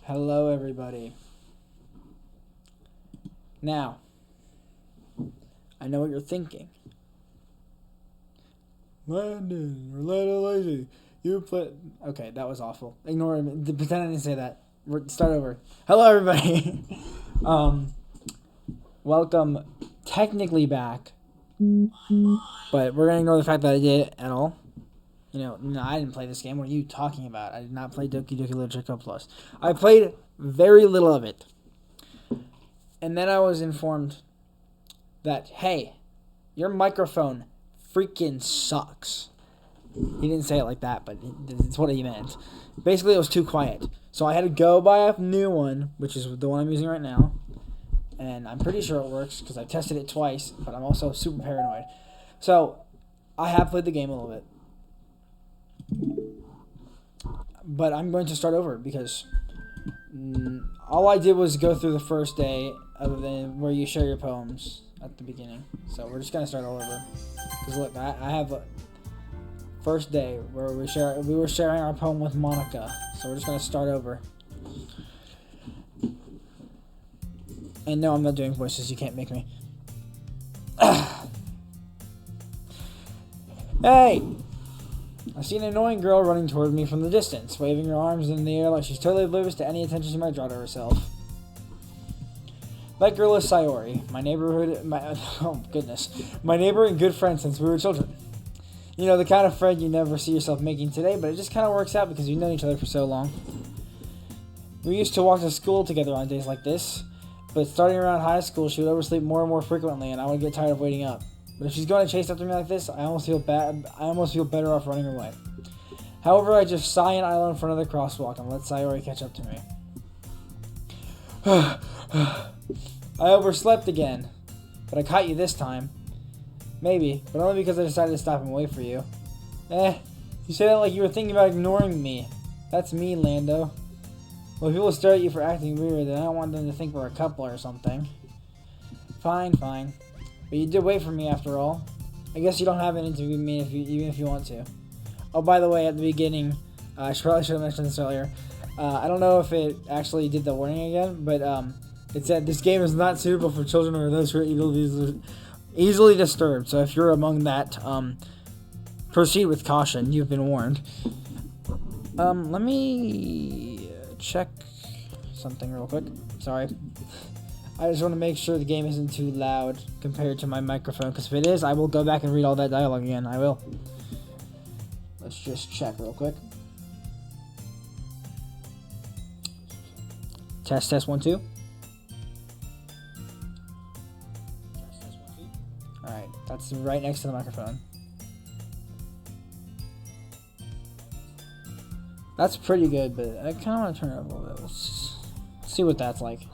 Hello, everybody. Now, I know what you're thinking. Landon, you're a little lazy. You play. Okay, that was awful. Ignore him. Pretend I didn't say that. Start over. Hello, everybody. Welcome, technically back, but we're gonna ignore the fact that I did it at all. No, I didn't play this game. What are you talking about? I did not play Doki Doki Literature Plus. I played very little of it. And then I was informed that, hey, your microphone freaking sucks. He didn't say it like that, but it's what he meant. Basically, it was too quiet. So I had to go buy a new one, which is the one I'm using right now. And I'm pretty sure it works because I've tested it twice, but I'm also super paranoid. So I have played the game a little bit. But I'm going to start over because all I did was go through the first day other than where you share your poems at the beginning. So we're just going to start all over. Because look, I have a first day where we were sharing our poem with Monica. So we're just going to start over. And no, I'm not doing voices. You can't make me. Hey! I see an annoying girl running toward me from the distance, waving her arms in the air like she's totally oblivious to any attention she might draw to herself. That girl is Sayori, my neighbor and good friend since we were children. You know, the kind of friend you never see yourself making today, but it just kind of works out because you've known each other for so long. We used to walk to school together on days like this, but starting around high school, she would oversleep more and more frequently, and I would get tired of waiting up. But if she's going to chase after me like this, I almost feel better off running away. However, I just sigh and idle in front of the crosswalk and let Sayori catch up to me. I overslept again, but I caught you this time. Maybe, but only because I decided to stop and wait for you. You say that like you were thinking about ignoring me. That's me, Lando. When people stare at you for acting weird, then I don't want them to think we're a couple or something. Fine. But you did wait for me after all. I guess you don't have an interview with me even if you want to. Oh, by the way, at the beginning, I probably should have mentioned this earlier. I don't know if it actually did the warning again, but it said this game is not suitable for children or those who are easily disturbed. So if you're among that, proceed with caution. You've been warned. Let me check something real quick. Sorry. I just want to make sure the game isn't too loud compared to my microphone, because if it is, I will go back and read all that dialogue again. I will. Let's just check real quick. Test 1 2. Alright, that's right next to the microphone. That's pretty good, but I kind of want to turn it up a little bit. Let's see what that's like.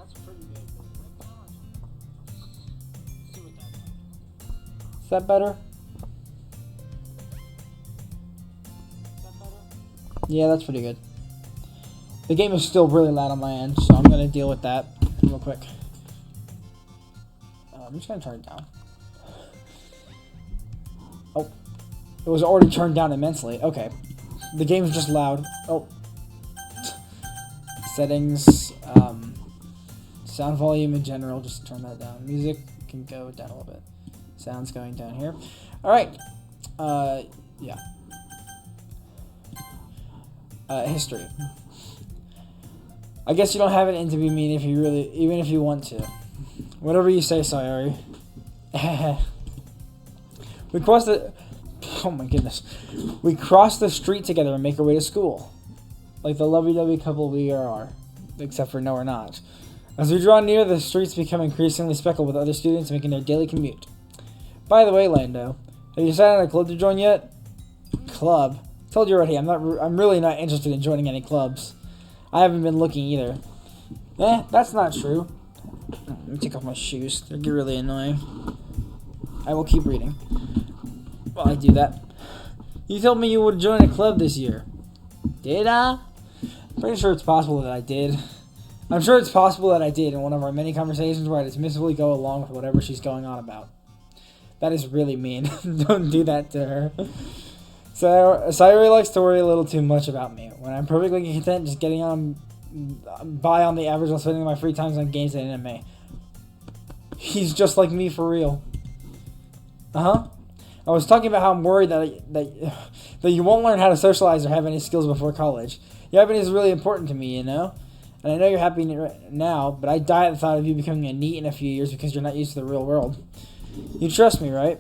Is that better? Yeah, that's pretty good. The game is still really loud on my end, so I'm going to deal with that real quick. I'm just going to turn it down. Oh, it was already turned down immensely. Okay. The game is just loud. Oh. Settings, sound volume in general, just turn that down. Music can go down a little bit. Sound's going down here. Alright. Yeah. History. I guess you don't have an interview me even if you want to. Whatever you say, Sayori. Oh my goodness. We cross the street together and make our way to school. Like the lovey-dovey couple we are. Except for no, we're not. As we draw near, the streets become increasingly speckled with other students making their daily commute. By the way, Lando, have you decided on a club to join yet? Club? Told you already, I'm really not interested in joining any clubs. I haven't been looking either. That's not true. Let me take off my shoes. They're really annoying. I will keep reading while I do that. You told me you would join a club this year. Did I? Pretty sure it's possible that I did. I'm sure it's possible that I did in one of our many conversations where I dismissively go along with whatever she's going on about. That is really mean. Don't do that to her. So Sayori likes to worry a little too much about me, when I'm perfectly content just getting on by on the average on spending my free times on games and anime. He's just like me for real. I was talking about how I'm worried that you won't learn how to socialize or have any skills before college. Your happiness is really important to me, you know? And I know you're happy now, but I die at the thought of you becoming a NEET in a few years because you're not used to the real world. You trust me, right?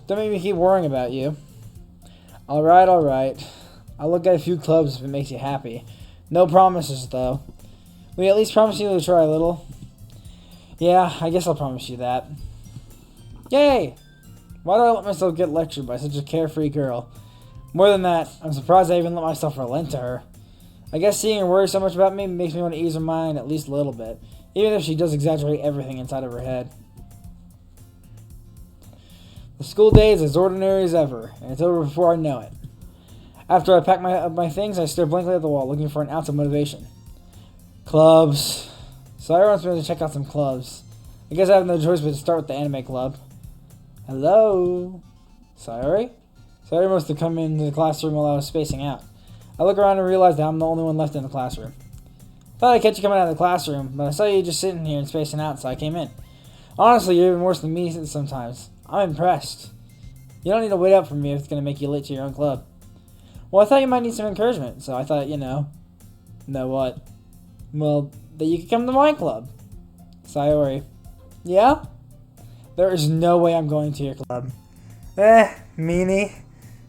Don't make me keep worrying about you. Alright. I'll look at a few clubs if it makes you happy. No promises, though. Will you at least promise you to try a little? Yeah, I guess I'll promise you that. Yay! Why do I let myself get lectured by such a carefree girl? More than that, I'm surprised I even let myself relent to her. I guess seeing her worry so much about me makes me want to ease her mind at least a little bit, even if she does exaggerate everything inside of her head. The school day is as ordinary as ever, and it's over before I know it. After I pack my things, I stare blankly at the wall, looking for an ounce of motivation. Clubs. Sayori wants me to check out some clubs. I guess I have no choice but to start with the anime club. Hello? Sayori? Sayori must have come into the classroom while I was spacing out. I look around and realize that I'm the only one left in the classroom. Thought I'd catch you coming out of the classroom, but I saw you just sitting here and spacing out, so I came in. Honestly, you're even worse than me sometimes. I'm impressed. You don't need to wait up for me if it's going to make you late to your own club. Well, I thought you might need some encouragement, so I thought, Know what? Well, that you could come to my club. Sayori. Yeah? There is no way I'm going to your club. Meanie.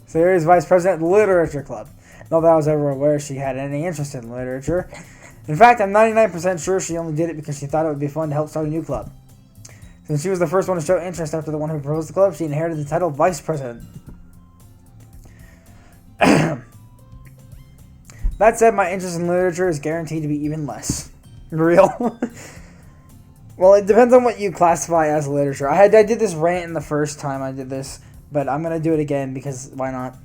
Sayori's vice president of the literature club. Not that I was ever aware she had any interest in literature. In fact, I'm 99% sure she only did it because she thought it would be fun to help start a new club. Since she was the first one to show interest after the one who proposed the club, she inherited the title of vice president. That said, my interest in literature is guaranteed to be even less. Real? Well, it depends on what you classify as literature. I did this rant in the first time I did this, but I'm going to do it again because why not?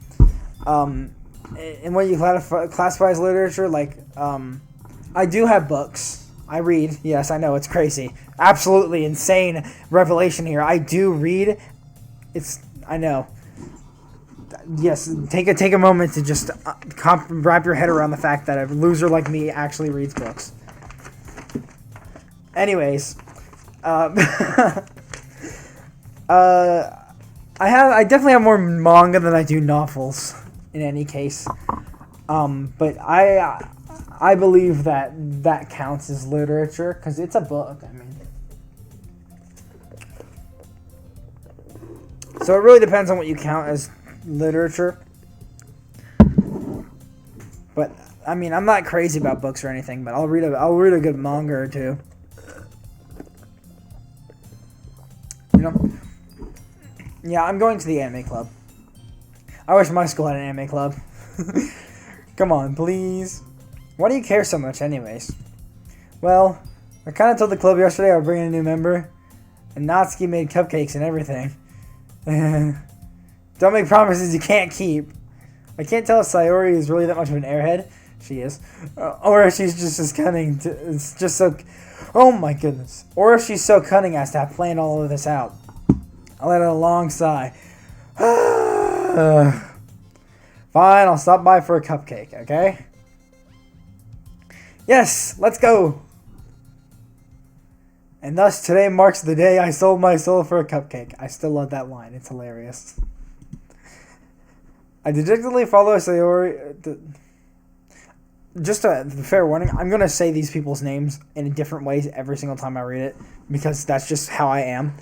And what you classify as literature, I do have books. I read. Yes, I know, it's crazy. Absolutely insane revelation here. I do read. I know. Yes, take a moment to just wrap your head around the fact that a loser like me actually reads books. Anyways, I definitely have more manga than I do novels. In any case, but I believe that counts as literature because it's a book. I mean, so it really depends on what you count as literature. But I mean, I'm not crazy about books or anything, but I'll read a good manga or two. Yeah, I'm going to the anime club. I wish my school had an anime club. Come on, please. Why do you care so much anyways? Well, I kind of told the club yesterday I would bring in a new member, and Natsuki made cupcakes and everything. Don't make promises you can't keep. I can't tell if Sayori is really that much of an airhead. She is. Or if she's just as cunning. It's just so... Oh my goodness. Or if she's so cunning as to have planned all of this out. I let out a long sigh. Fine, I'll stop by for a cupcake, okay? Yes, let's go! And thus, today marks the day I sold my soul for a cupcake. I still love that line. It's hilarious. I dejectedly follow Sayori... Just a fair warning, I'm going to say these people's names in different ways every single time I read it, because that's just how I am.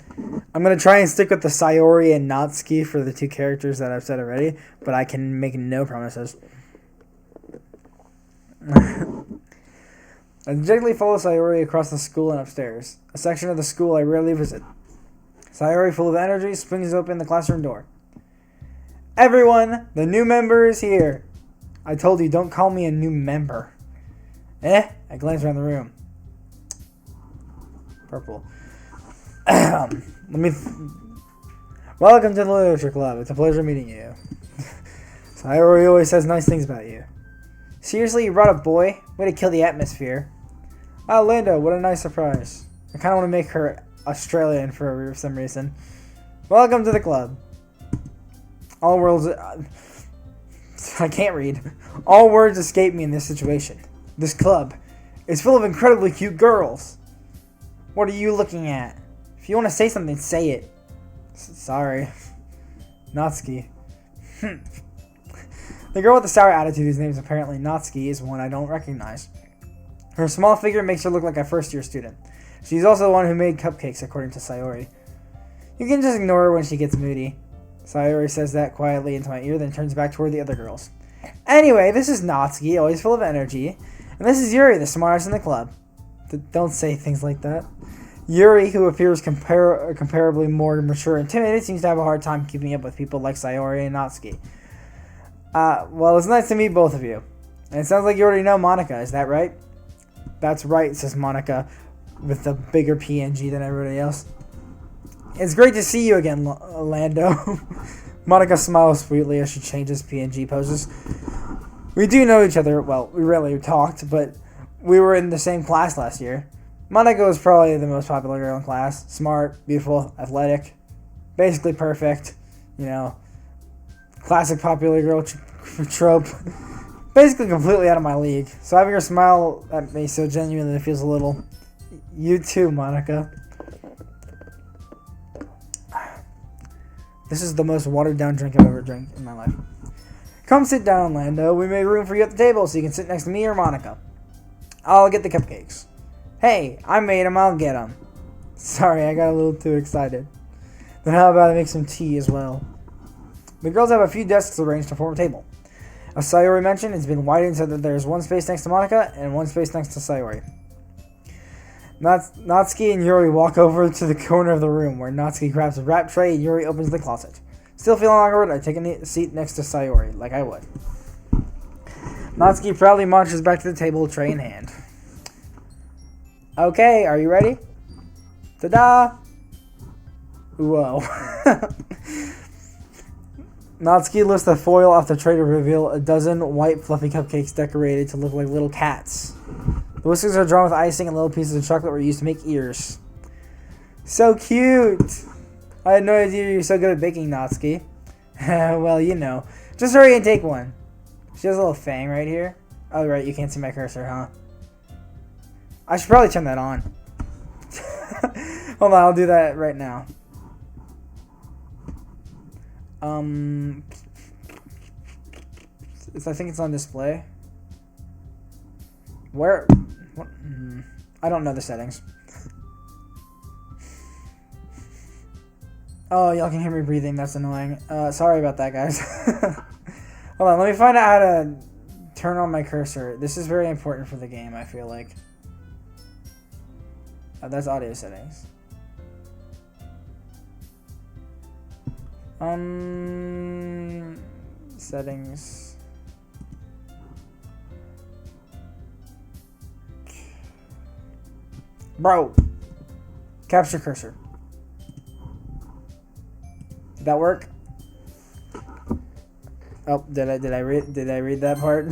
I'm going to try and stick with the Sayori and Natsuki for the two characters that I've said already, but I can make no promises. I dejectedly follow Sayori across the school and upstairs, a section of the school I rarely visit. Sayori, full of energy, swings open the classroom door. Everyone, the new member is here. I told you, don't call me a new member. I glance around the room. Purple. Welcome to the Literature Club. It's a pleasure meeting you. Sayori always says nice things about you. Seriously, you brought a boy? Way to kill the atmosphere. Oh, Linda, what a nice surprise. I kind of want to make her Australian for some reason. Welcome to the club. All worlds... I can't read. All words escape me in this situation. This club. It's full of incredibly cute girls. What are you looking at? If you want to say something, say it. Sorry. Natsuki. The girl with the sour attitude, whose name is apparently Natsuki, is one I don't recognize. Her small figure makes her look like a first-year student. She's also the one who made cupcakes, according to Sayori. You can just ignore her when she gets moody. Sayori says that quietly into my ear, then turns back toward the other girls. Anyway, this is Natsuki, always full of energy. And this is Yuri, the smartest in the club. Don't say things like that. Yuri, who appears comparably more mature and timid, seems to have a hard time keeping up with people like Sayori and Natsuki. Well, it's nice to meet both of you. And it sounds like you already know Monica, is that right? That's right, says Monica, with the bigger PNG than everybody else. It's great to see you again, Lando. Monica smiles sweetly as she changes PNG poses. We do know each other. Well, we rarely talked, but we were in the same class last year. Monica was probably the most popular girl in class. Smart, beautiful, athletic, basically perfect. You know, classic popular girl trope. Basically completely out of my league. So having her smile at me so genuinely feels a little... You too, Monica. This is the most watered down drink I've ever drank in my life. Come sit down, Lando. We made room for you at the table so you can sit next to me or Monica. I'll get the cupcakes. Hey, I made them. I'll get them. Sorry, I got a little too excited. Then how about I make some tea as well? The girls have a few desks arranged to form a table. As Sayori mentioned, it's been widened so that there's one space next to Monica and one space next to Sayori. Natsuki and Yuri walk over to the corner of the room where Natsuki grabs a wrap tray and Yuri opens the closet. Still feeling awkward, I take a seat next to Sayori, like I would. Natsuki proudly marches back to the table, tray in hand. Okay, are you ready? Ta-da! Whoa. Natsuki lifts the foil off the tray to reveal a dozen white fluffy cupcakes decorated to look like little cats. The whiskers are drawn with icing and little pieces of chocolate were used to make ears. So cute! I had no idea you were so good at baking, Natsuki. Well, you know. Just hurry and take one. She has a little fang right here. Oh, right, you can't see my cursor, huh? I should probably turn that on. Hold on, I'll do that right now. I think it's on display. Where? What? I don't know the settings. Oh, y'all can hear me breathing. That's annoying. Sorry about that, guys. Hold on, let me find out how to turn on my cursor. This is very important for the game, I feel like. Oh, that's audio settings. Settings. Bro, capture cursor. Did that work? Oh, did I read that part?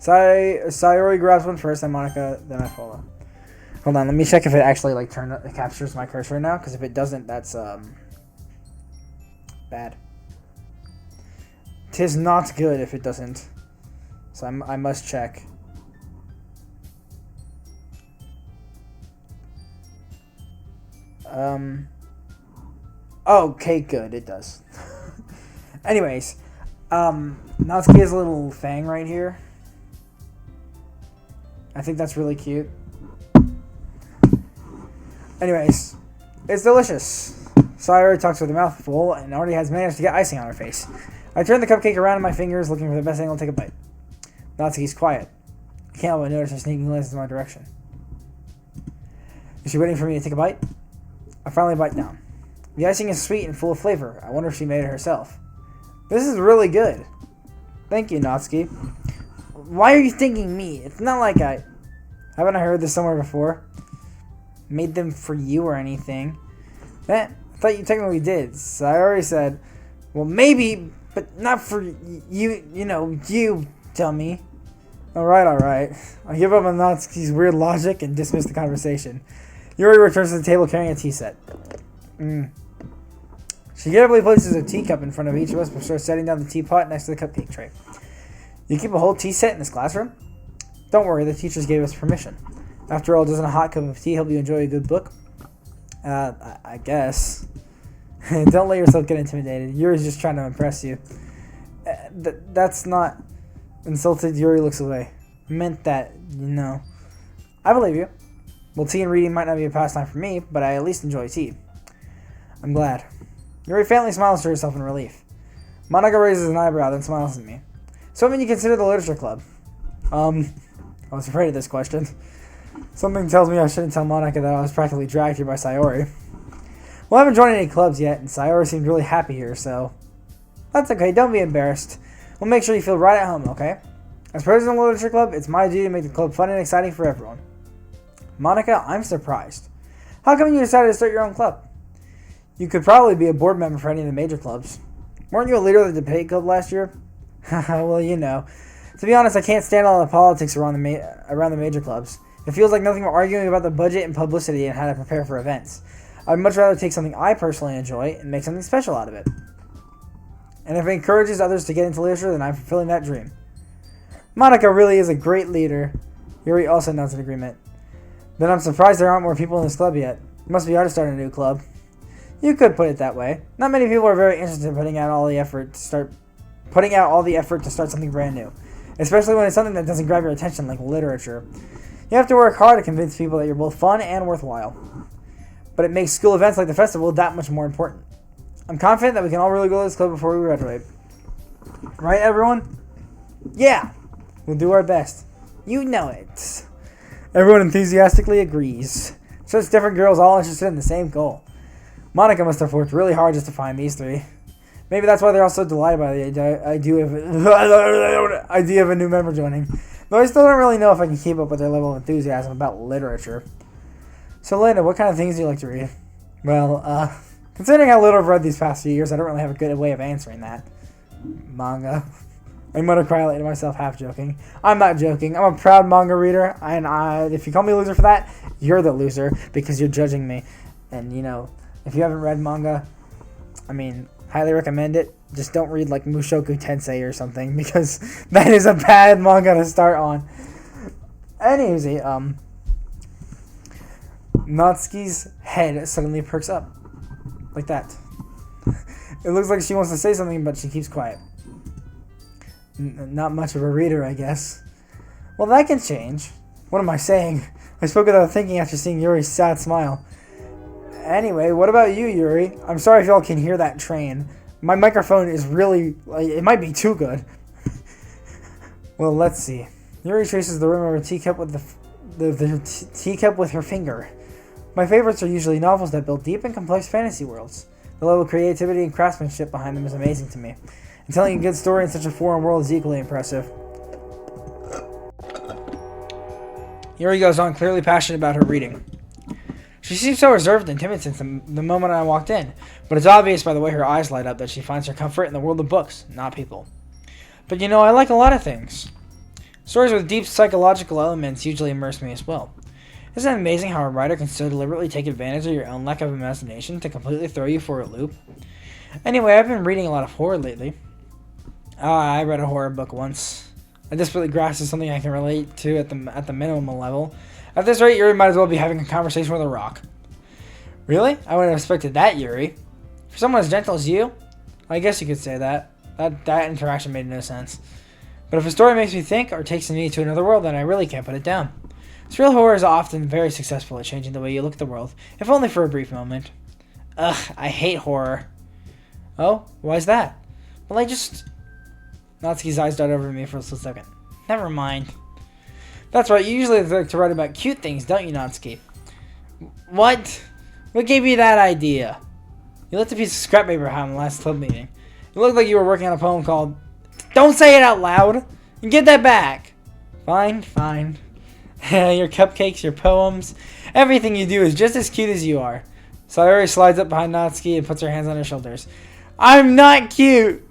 Sayori grabs one first, then Monica, then I follow. Hold on, let me check if it actually like captures my cursor now, because if it doesn't, that's bad. 'Tis not good if it doesn't. So I must check. Okay, good, it does. Anyways, Natsuki has a little fang right here. I think that's really cute. Anyways, it's delicious. Sayori talks with her mouth full and already has managed to get icing on her face. I turn the cupcake around in my fingers, looking for the best angle to take a bite. Natsuki's quiet. I can't help but notice her sneaking glances in my direction. Is she waiting for me to take a bite? I finally bite down. The icing is sweet and full of flavor. I wonder if she made it herself. This is really good. Thank you, Natsuki. Why are you thanking me? It's not like I... Haven't I heard this somewhere before? Made them for you or anything. I thought you technically did. So I already said, well, maybe, but not for you, you dummy. Alright. I give up on Natsuki's weird logic and dismiss the conversation. Yuri returns to the table carrying a tea set. She carefully places a teacup in front of each of us before setting down the teapot next to the cupcake tray. You keep a whole tea set in this classroom? Don't worry, the teachers gave us permission. After all, doesn't a hot cup of tea help you enjoy a good book? I guess. Don't let yourself get intimidated. Yuri's just trying to impress you. That's not... Insulted, Yuri looks away. Meant that, you know. I believe you. Well, tea and reading might not be a pastime for me, but I at least enjoy tea. I'm glad. Yuri faintly smiles to herself in relief. Monika raises an eyebrow, then smiles at me. So what made you consider the literature club? I was afraid of this question. Something tells me I shouldn't tell Monika that I was practically dragged here by Sayori. Well, I haven't joined any clubs yet, and Sayori seemed really happy here, so... That's okay, don't be embarrassed. We'll make sure you feel right at home, okay? As president of the literature club, it's my duty to make the club fun and exciting for everyone. Monika, I'm surprised. How come you decided to start your own club? You could probably be a board member for any of the major clubs. Weren't you a leader of the debate club last year? Well, you know. To be honest, I can't stand all the politics around the major clubs. It feels like nothing but arguing about the budget and publicity and how to prepare for events. I'd much rather take something I personally enjoy and make something special out of it. And if it encourages others to get into literature, then I'm fulfilling that dream. Monika really is a great leader. Yuri also nods in agreement. Then I'm surprised there aren't more people in this club yet. It must be hard to start a new club. You could put it that way. Not many people are very interested in putting out all the effort to start something brand new. Especially when it's something that doesn't grab your attention like literature. You have to work hard to convince people that you're both fun and worthwhile. But it makes school events like the festival that much more important. I'm confident that we can all really go to this club before we graduate. Right, everyone? Yeah! We'll do our best. You know it. Everyone enthusiastically agrees. Such different girls all interested in the same goal. Monika must have worked really hard just to find these three. Maybe that's why they're all so delighted by the idea of a new member joining. Though I still don't really know if I can keep up with their level of enthusiasm about literature. So, Lena, what kind of things do you like to read? Well, considering how little I've read these past few years, I don't really have a good way of answering that. Manga. I mutter quietly to myself, half joking. I'm not joking. I'm a proud manga reader, and if you call me a loser for that, you're the loser, because you're judging me. And, you know, if you haven't read manga, I mean, highly recommend it. Just don't read, like, Mushoku Tensei or something, because that is a bad manga to start on. Anyway, Natsuki's head suddenly perks up. Like that. It looks like she wants to say something, but she keeps quiet. Not much of a reader, I guess. Well, that can change. What am I saying? I spoke without thinking after seeing Yuri's sad smile. Anyway, what about you, Yuri? I'm sorry if y'all can hear that train. My microphone is really... it might be too good. Well, let's see. Yuri traces the rim of her teacup with the teacup with her finger. My favorites are usually novels that build deep and complex fantasy worlds. The level of creativity and craftsmanship behind them is amazing to me. And telling a good story in such a foreign world is equally impressive. Yuri goes on, clearly passionate about her reading. She seems so reserved and timid since the moment I walked in, but it's obvious by the way her eyes light up that she finds her comfort in the world of books, not people. But you know, I like a lot of things. Stories with deep psychological elements usually immerse me as well. Isn't it amazing how a writer can so deliberately take advantage of your own lack of imagination to completely throw you for a loop? Anyway, I've been reading a lot of horror lately. I read a horror book once. I desperately grasped something I can relate to at the minimum level. At this rate, Yuri might as well be having a conversation with a rock. Really? I wouldn't have expected that, Yuri. For someone as gentle as you? I guess you could say that. That interaction made no sense. But if a story makes me think or takes me to another world, then I really can't put it down. Surreal horror is often very successful at changing the way you look at the world, if only for a brief moment. Ugh, I hate horror. Oh? Why's that? Well, Natsuki's eyes dart over me for a split second. Never mind. That's right, you usually like to write about cute things, don't you, Natsuki? What? What gave you that idea? You left a piece of scrap paper behind in the last club meeting. It looked like you were working on a poem called... Don't say it out loud! And get that back! Fine, fine. Your cupcakes, your poems, everything you do is just as cute as you are. Sayori slides up behind Natsuki and puts her hands on her shoulders. I'm not cute!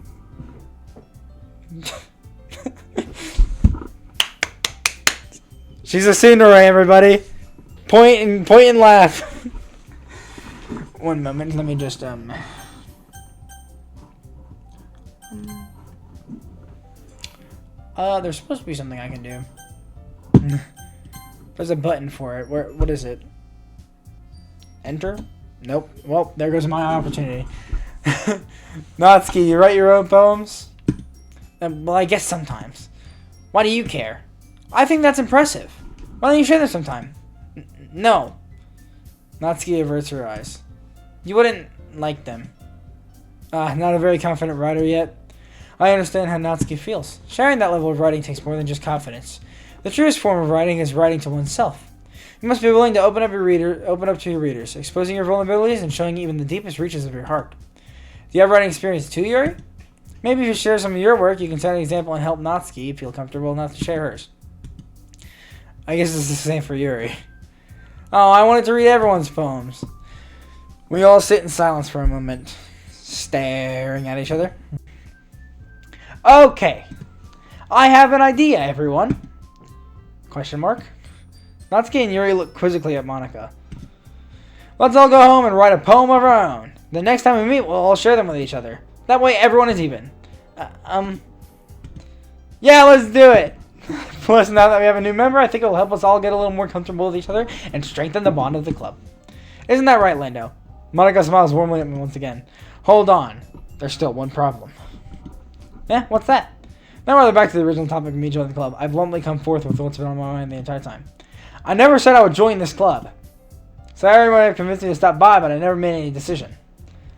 She's a tsundere, everybody. Point and laugh. One moment, let me just there's supposed to be something I can do. There's a button for it. What is it? Enter? Nope. Well, there goes my opportunity. Natsuki, you write your own poems? Well, I guess sometimes. Why do you care? I think that's impressive. Why don't you share them sometime? No. Natsuki averts her eyes. You wouldn't like them. Not a very confident writer yet. I understand how Natsuki feels. Sharing that level of writing takes more than just confidence. The truest form of writing is writing to oneself. You must be willing to open up to your readers, exposing your vulnerabilities and showing even the deepest reaches of your heart. Do you have writing experience too, Yuri? Maybe if you share some of your work, you can set an example and help Natsuki feel comfortable enough to share hers. I guess it's the same for Yuri. Oh, I wanted to read everyone's poems. We all sit in silence for a moment, staring at each other. Okay, I have an idea, everyone. Question mark? Natsuki and Yuri look quizzically at Monika. Let's all go home and write a poem of our own. The next time we meet, we'll all share them with each other. That way everyone is even. Yeah, let's do it. Plus, now that we have a new member, I think it will help us all get a little more comfortable with each other and strengthen the bond of the club. Isn't that right, Lando? Monika smiles warmly at me once again. Hold on. There's still one problem. Yeah, what's that? Now rather back to the original topic of me joining the club. I've bluntly come forth with what's been on my mind the entire time. I never said I would join this club. Sayori might have convinced me to stop by, but I never made any decision.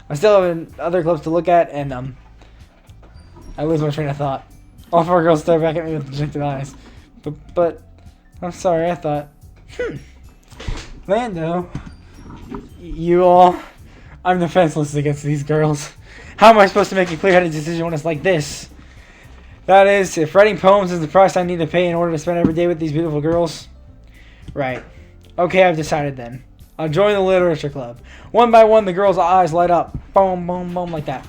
I still have other clubs to look at, and I lose my train of thought. All four girls stare back at me with dejected eyes. But I'm sorry, I thought, Lando, you all, I'm defenseless against these girls. How am I supposed to make a clear-headed decision when it's like this? That is, if writing poems is the price I need to pay in order to spend every day with these beautiful girls. Right. Okay, I've decided then. I'll join the literature club. One by one, the girls' eyes light up. Boom, boom, boom, like that.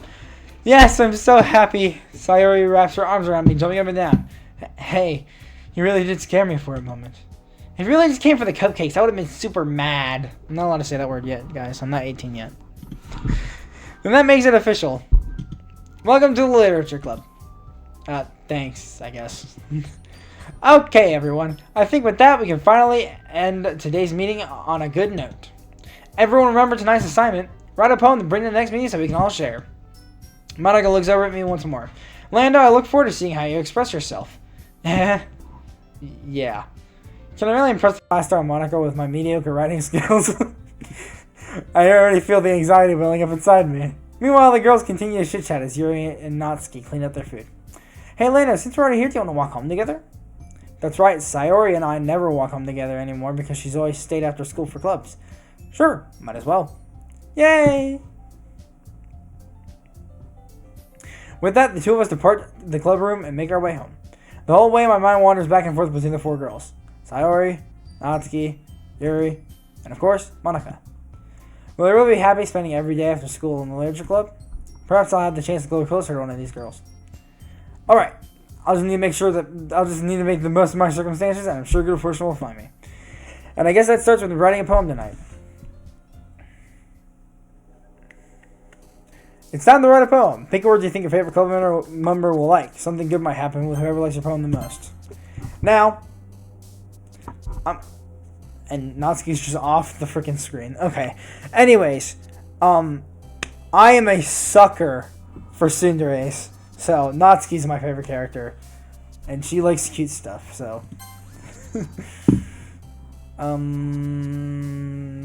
Yes, I'm so happy. Sayori wraps her arms around me, jumping up and down. Hey, you really did scare me for a moment. If you really just came for the cupcakes, I would have been super mad. I'm not allowed to say that word yet, guys. I'm not 18 yet. Then that makes it official. Welcome to the literature club. Thanks, I guess. Okay, everyone. I think with that, we can finally end today's meeting on a good note. Everyone remember tonight's assignment. Write a poem to bring to the next meeting so we can all share. Monika looks over at me once more. Lando, I look forward to seeing how you express yourself. Yeah. Can I really impress the last star Monika with my mediocre writing skills? I already feel the anxiety welling up inside me. Meanwhile, the girls continue to chit-chat as Yuri and Natsuki clean up their food. Hey, Lando, since we're already here, do you want to walk home together? That's right, Sayori and I never walk home together anymore because she's always stayed after school for clubs. Sure, might as well. Yay! With that, the two of us depart the club room and make our way home. The whole way, my mind wanders back and forth between the four girls. Sayori, Natsuki, Yuri, and of course, Monika. Will I really be happy spending every day after school in the literature club? Perhaps I'll have the chance to go closer to one of these girls. Alright, I'll just need to make the most of my circumstances, and I'm sure good fortune will find me. And I guess that starts with writing a poem tonight. It's time to write a poem. Pick a word you think your favorite club member will like. Something good might happen with whoever likes your poem the most. Now, and Natsuki's just off the freaking screen. Okay. Anyways, I am a sucker for tsunderes. So, Natsuki's my favorite character. And she likes cute stuff, so.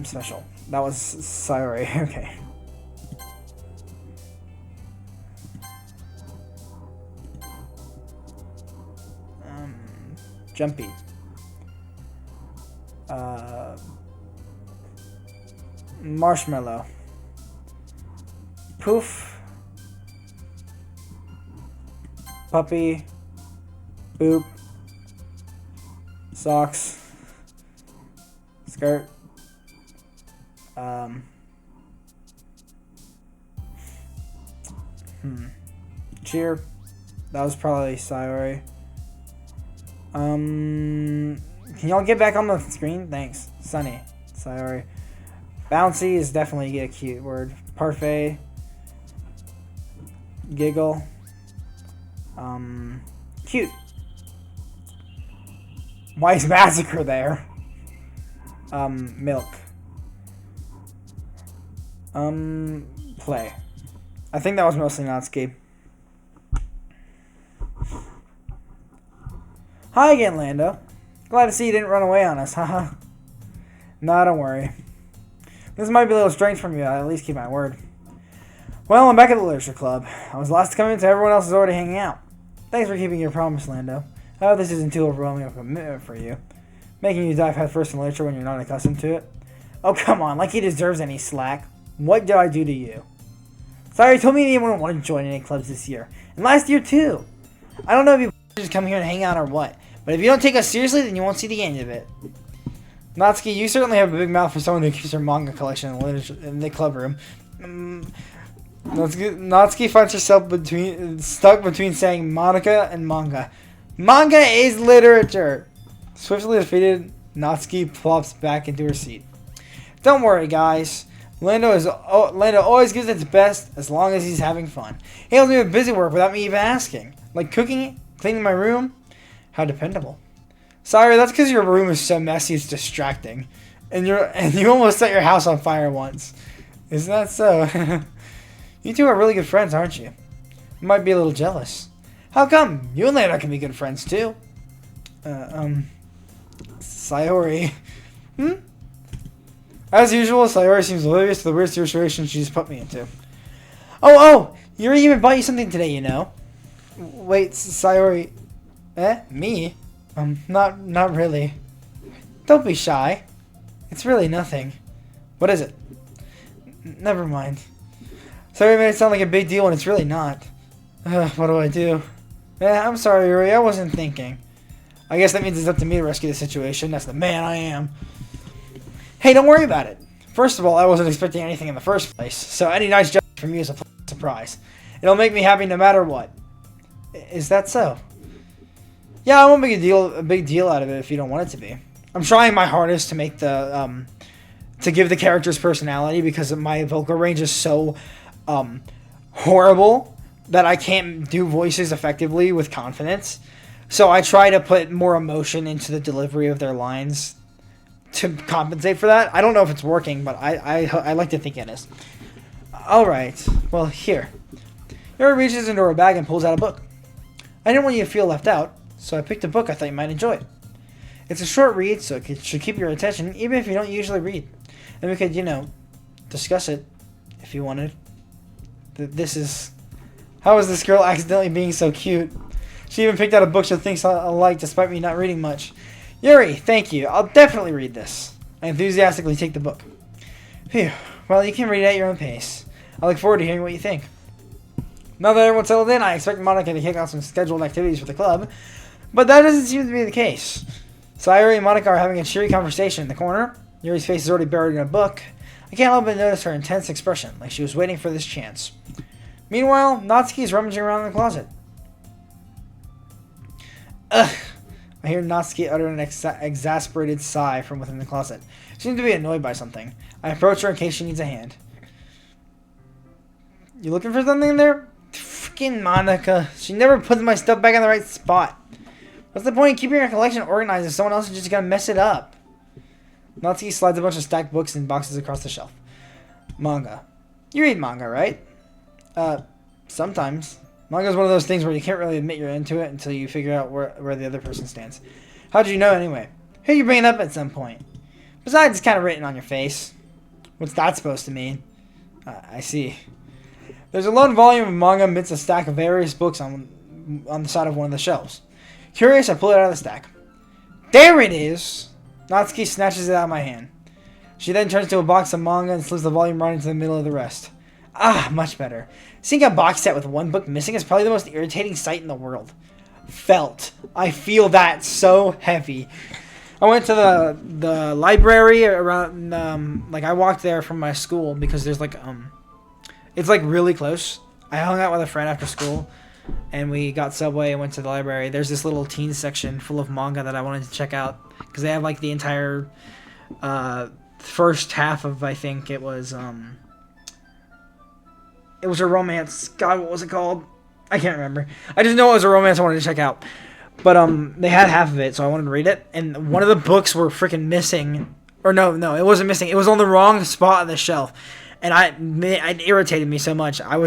Special. That was Sayori. Okay. Jumpy. Marshmallow. Poof. Puppy. Boop. Socks. Skirt. Cheer. That was probably Sayori. Can y'all get back on the screen? Thanks. Sunny. Sayori. Bouncy is definitely a cute word. Parfait. Giggle. Cute. Why is Massacre there? Milk. Play. I think that was mostly Natsuki. Hi again, Lando. Glad to see you didn't run away on us, haha. Nah, don't worry. This might be a little strange from you, I'll at least keep my word. Well, I'm back at the Literature Club. I was last to come in, so everyone else is already hanging out. Thanks for keeping your promise, Lando. I hope this isn't too overwhelming of a commitment for you. Making you dive headfirst in literature when you're not accustomed to it. Oh, come on, like he deserves any slack. What did I do to you? Sorry, you told me you didn't want to join any clubs this year. And last year, too. I don't know if you just come here and hang out or what. But if you don't take us seriously, then you won't see the end of it. Natsuki, you certainly have a big mouth for someone who keeps her manga collection in the club room. Natsuki finds herself stuck between saying Monica and manga. Manga is literature! Swiftly defeated, Natsuki plops back into her seat. Don't worry, guys. Lando always gives its best as long as he's having fun. He helps me with busy work without me even asking. Like cooking, cleaning my room. How dependable. Sorry, that's because your room is so messy it's distracting. And you almost set your house on fire once. Isn't that so? You two are really good friends, aren't you? I might be a little jealous. How come? You and Lando can be good friends too. Sayori. As usual, Sayori seems oblivious to the weird situation she's put me into. Oh! Yuri even bought you something today, you know. Wait, Sayori. Me? Not really. Don't be shy. It's really nothing. What is it? Never mind. Sayori made it sound like a big deal when it's really not. What do I do? I'm sorry, Yuri. I wasn't thinking. I guess that means it's up to me to rescue the situation. That's the man I am. Hey, don't worry about it. First of all, I wasn't expecting anything in the first place, so any nice gesture from you is a surprise. It'll make me happy no matter what. Is that so? Yeah, I won't make a big deal out of it if you don't want it to be. I'm trying my hardest to make the to give the characters personality because my vocal range is so horrible that I can't do voices effectively with confidence. So I try to put more emotion into the delivery of their lines to compensate for that. I don't know if it's working, but I like to think it is. Alright, well, here. Yuri reaches into her bag and pulls out a book. I didn't want you to feel left out, so I picked a book I thought you might enjoy. It's a short read, so it should keep your attention, even if you don't usually read. And we could, discuss it, if you wanted. How is this girl accidentally being so cute? She even picked out a book she thinks I like, despite me not reading much. Yuri, thank you. I'll definitely read this. I enthusiastically take the book. Phew. Well, you can read it at your own pace. I look forward to hearing what you think. Now that everyone's settled in, I expect Monica to kick off some scheduled activities for the club, but that doesn't seem to be the case. Sayori and Monica are having a cheery conversation in the corner. Yuri's face is already buried in a book. I can't help but notice her intense expression, like she was waiting for this chance. Meanwhile, Natsuki is rummaging around in the closet. Ugh! I hear Natsuki utter an exasperated sigh from within the closet. She seems to be annoyed by something. I approach her in case she needs a hand. You looking for something in there? Freaking Monica. She never puts my stuff back in the right spot. What's the point of keeping your collection organized if someone else is just gonna mess it up? Natsuki slides a bunch of stacked books and boxes across the shelf. Manga. You read manga, right? Sometimes. Manga is one of those things where you can't really admit you're into it until you figure out where the other person stands. How'd you know anyway? Who you bringing up at some point? Besides, it's kind of written on your face. What's that supposed to mean? I see. There's a lone volume of manga amidst a stack of various books on the side of one of the shelves. Curious, I pull it out of the stack. There it is! Natsuki snatches it out of my hand. She then turns to a box of manga and slips the volume right into the middle of the rest. Ah, much better. Seeing a box set with one book missing is probably the most irritating sight in the world. Felt. I feel that so heavy. I went to the library around, I walked there from my school because there's it's really close. I hung out with a friend after school and we got Subway and went to the library. There's this little teen section full of manga that I wanted to check out because they have the entire first half of, I think it was a romance. God, what was it called? I can't remember. I just know it was a romance I wanted to check out. But they had half of it, so I wanted to read it. And one of the books were freaking missing. Or no, it wasn't missing. It was on the wrong spot on the shelf. And it irritated me so much. I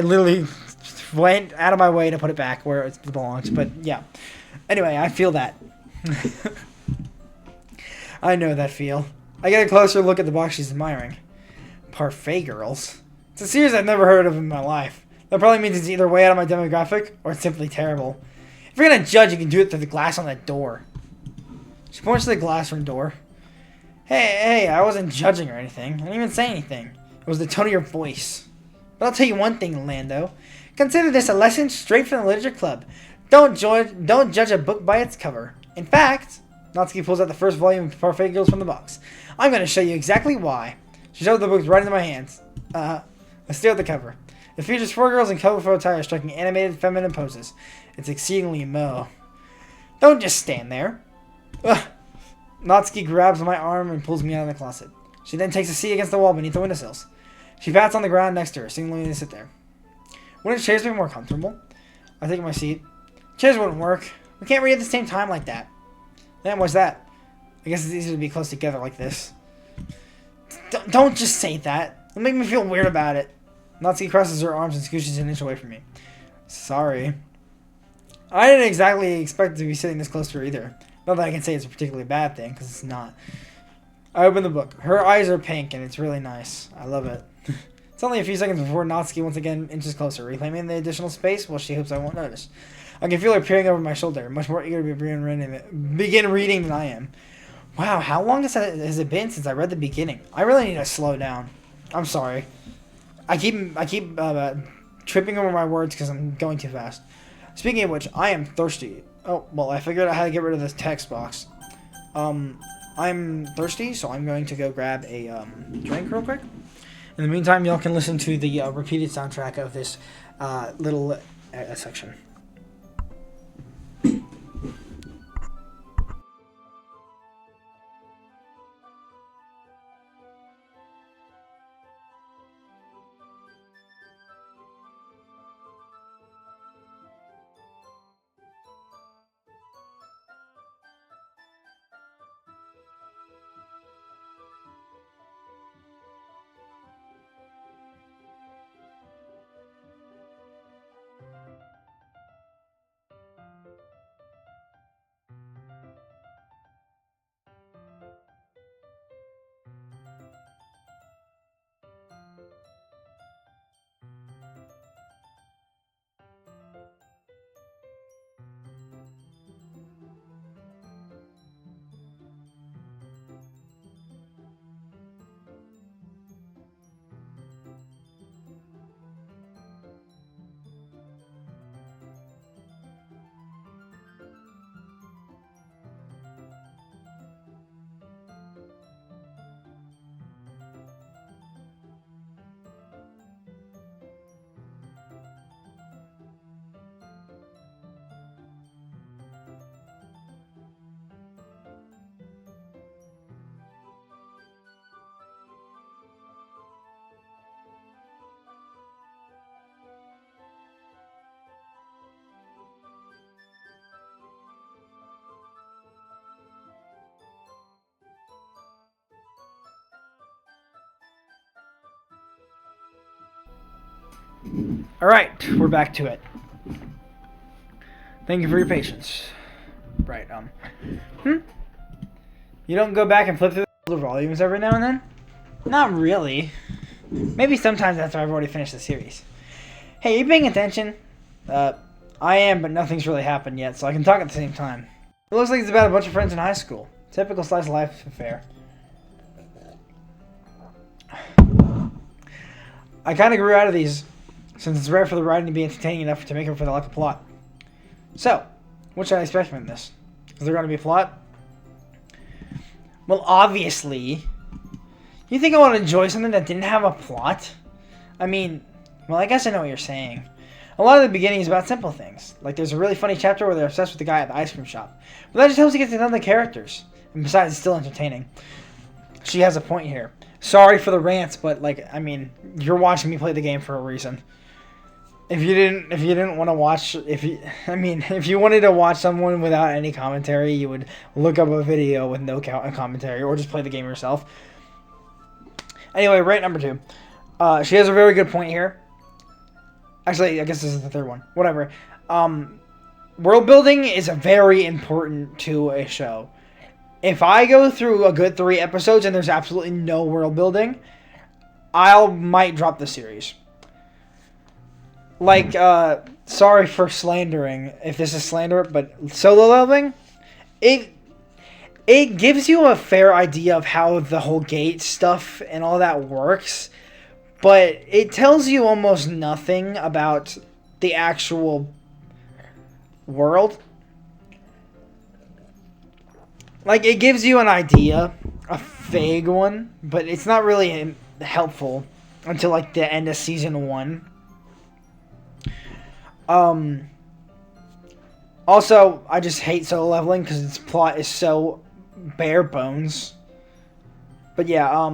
literally went out of my way to put it back where it belongs. But yeah. Anyway, I feel that. I know that feel. I get a closer look at the box she's admiring. Parfait Girls. It's a series I've never heard of in my life. That probably means it's either way out of my demographic or it's simply terrible. If you're gonna judge, you can do it through the glass on that door. She points to the glass room door. Hey, I wasn't judging or anything. I didn't even say anything. It was the tone of your voice. But I'll tell you one thing, Lando. Consider this a lesson straight from the Literature Club. Don't judge a book by its cover. In fact, Natsuki pulls out the first volume of Parfait Girls from the box. I'm going to show you exactly why. She shoved the books right into my hands. I stare at the cover. It features 4 girls in colorful attire striking animated feminine poses. It's exceedingly mo. Don't just stand there. Ugh. Natsuki grabs my arm and pulls me out of the closet. She then takes a seat against the wall beneath the windowsills. She pats on the ground next to her, signaling me to sit there. Wouldn't chairs be more comfortable? I take my seat. Chairs wouldn't work. We can't read at the same time like that. Then what's that? I guess it's easier to be close together like this. Don't just say that. It'll make me feel weird about it. Natsuki crosses her arms and scooshes an inch away from me. Sorry. I didn't exactly expect to be sitting this close to her either. Not that I can say it's a particularly bad thing, because it's not. I open the book. Her eyes are pink, and it's really nice. I love it. It's only a few seconds before Natsuki once again inches closer, reclaiming the additional space while she hopes I won't notice. I can feel her peering over my shoulder, much more eager to begin reading than I am. Wow, how long has it been since I read the beginning? I really need to slow down. I'm sorry. I keep tripping over my words because I'm going too fast. Speaking of which, I am thirsty. Oh, well, I figured out how to get rid of this text box. I'm thirsty, so I'm going to go grab a drink real quick. In the meantime, y'all can listen to the repeated soundtrack of this little section. Alright, we're back to it. Thank you for your patience. Right, You don't go back and flip through the older volumes every now and then? Not really. Maybe sometimes after I've already finished the series. Hey, you paying attention? I am, but nothing's really happened yet, so I can talk at the same time. It looks like it's about a bunch of friends in high school. Typical slice of life affair. I kind of grew out of these, since it's rare for the writing to be entertaining enough to make up for the lack of plot. So, what should I expect from this? Is there going to be a plot? Well, obviously. You think I want to enjoy something that didn't have a plot? I mean, well, I guess I know what you're saying. A lot of the beginning is about simple things. Like there's a really funny chapter where they're obsessed with the guy at the ice cream shop. But that just helps you get to know the characters. And besides, it's still entertaining. She has a point here. Sorry for the rants, but, like, I mean, you're watching me play the game for a reason. if you didn't want to watch, if you wanted to watch someone without any commentary, you would look up a video with no commentary, or just play the game yourself. Anyway, rant number 2. She has a very good point here. Actually, I guess this is the third one. Whatever. World building is very important to a show. If I go through a good 3 episodes and there's absolutely no world building, might drop the series. Like, sorry for slandering, if this is slander, but Solo Leveling, it gives you a fair idea of how the whole gate stuff and all that works, but it tells you almost nothing about the actual world. Like, it gives you an idea, a vague one, but it's not really helpful until, like, the end of Season 1. Also, I just hate Solo Leveling because its plot is so bare bones. But yeah,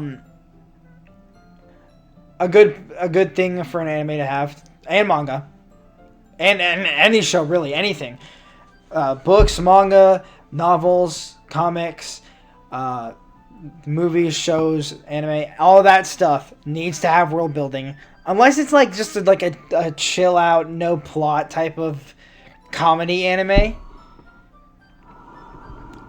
a good thing for an anime to have, and manga, and any show, really, anything. Books, manga, novels, comics, movies, shows, anime, all that stuff needs to have world building. Unless it's like just like a chill out, no plot type of comedy anime.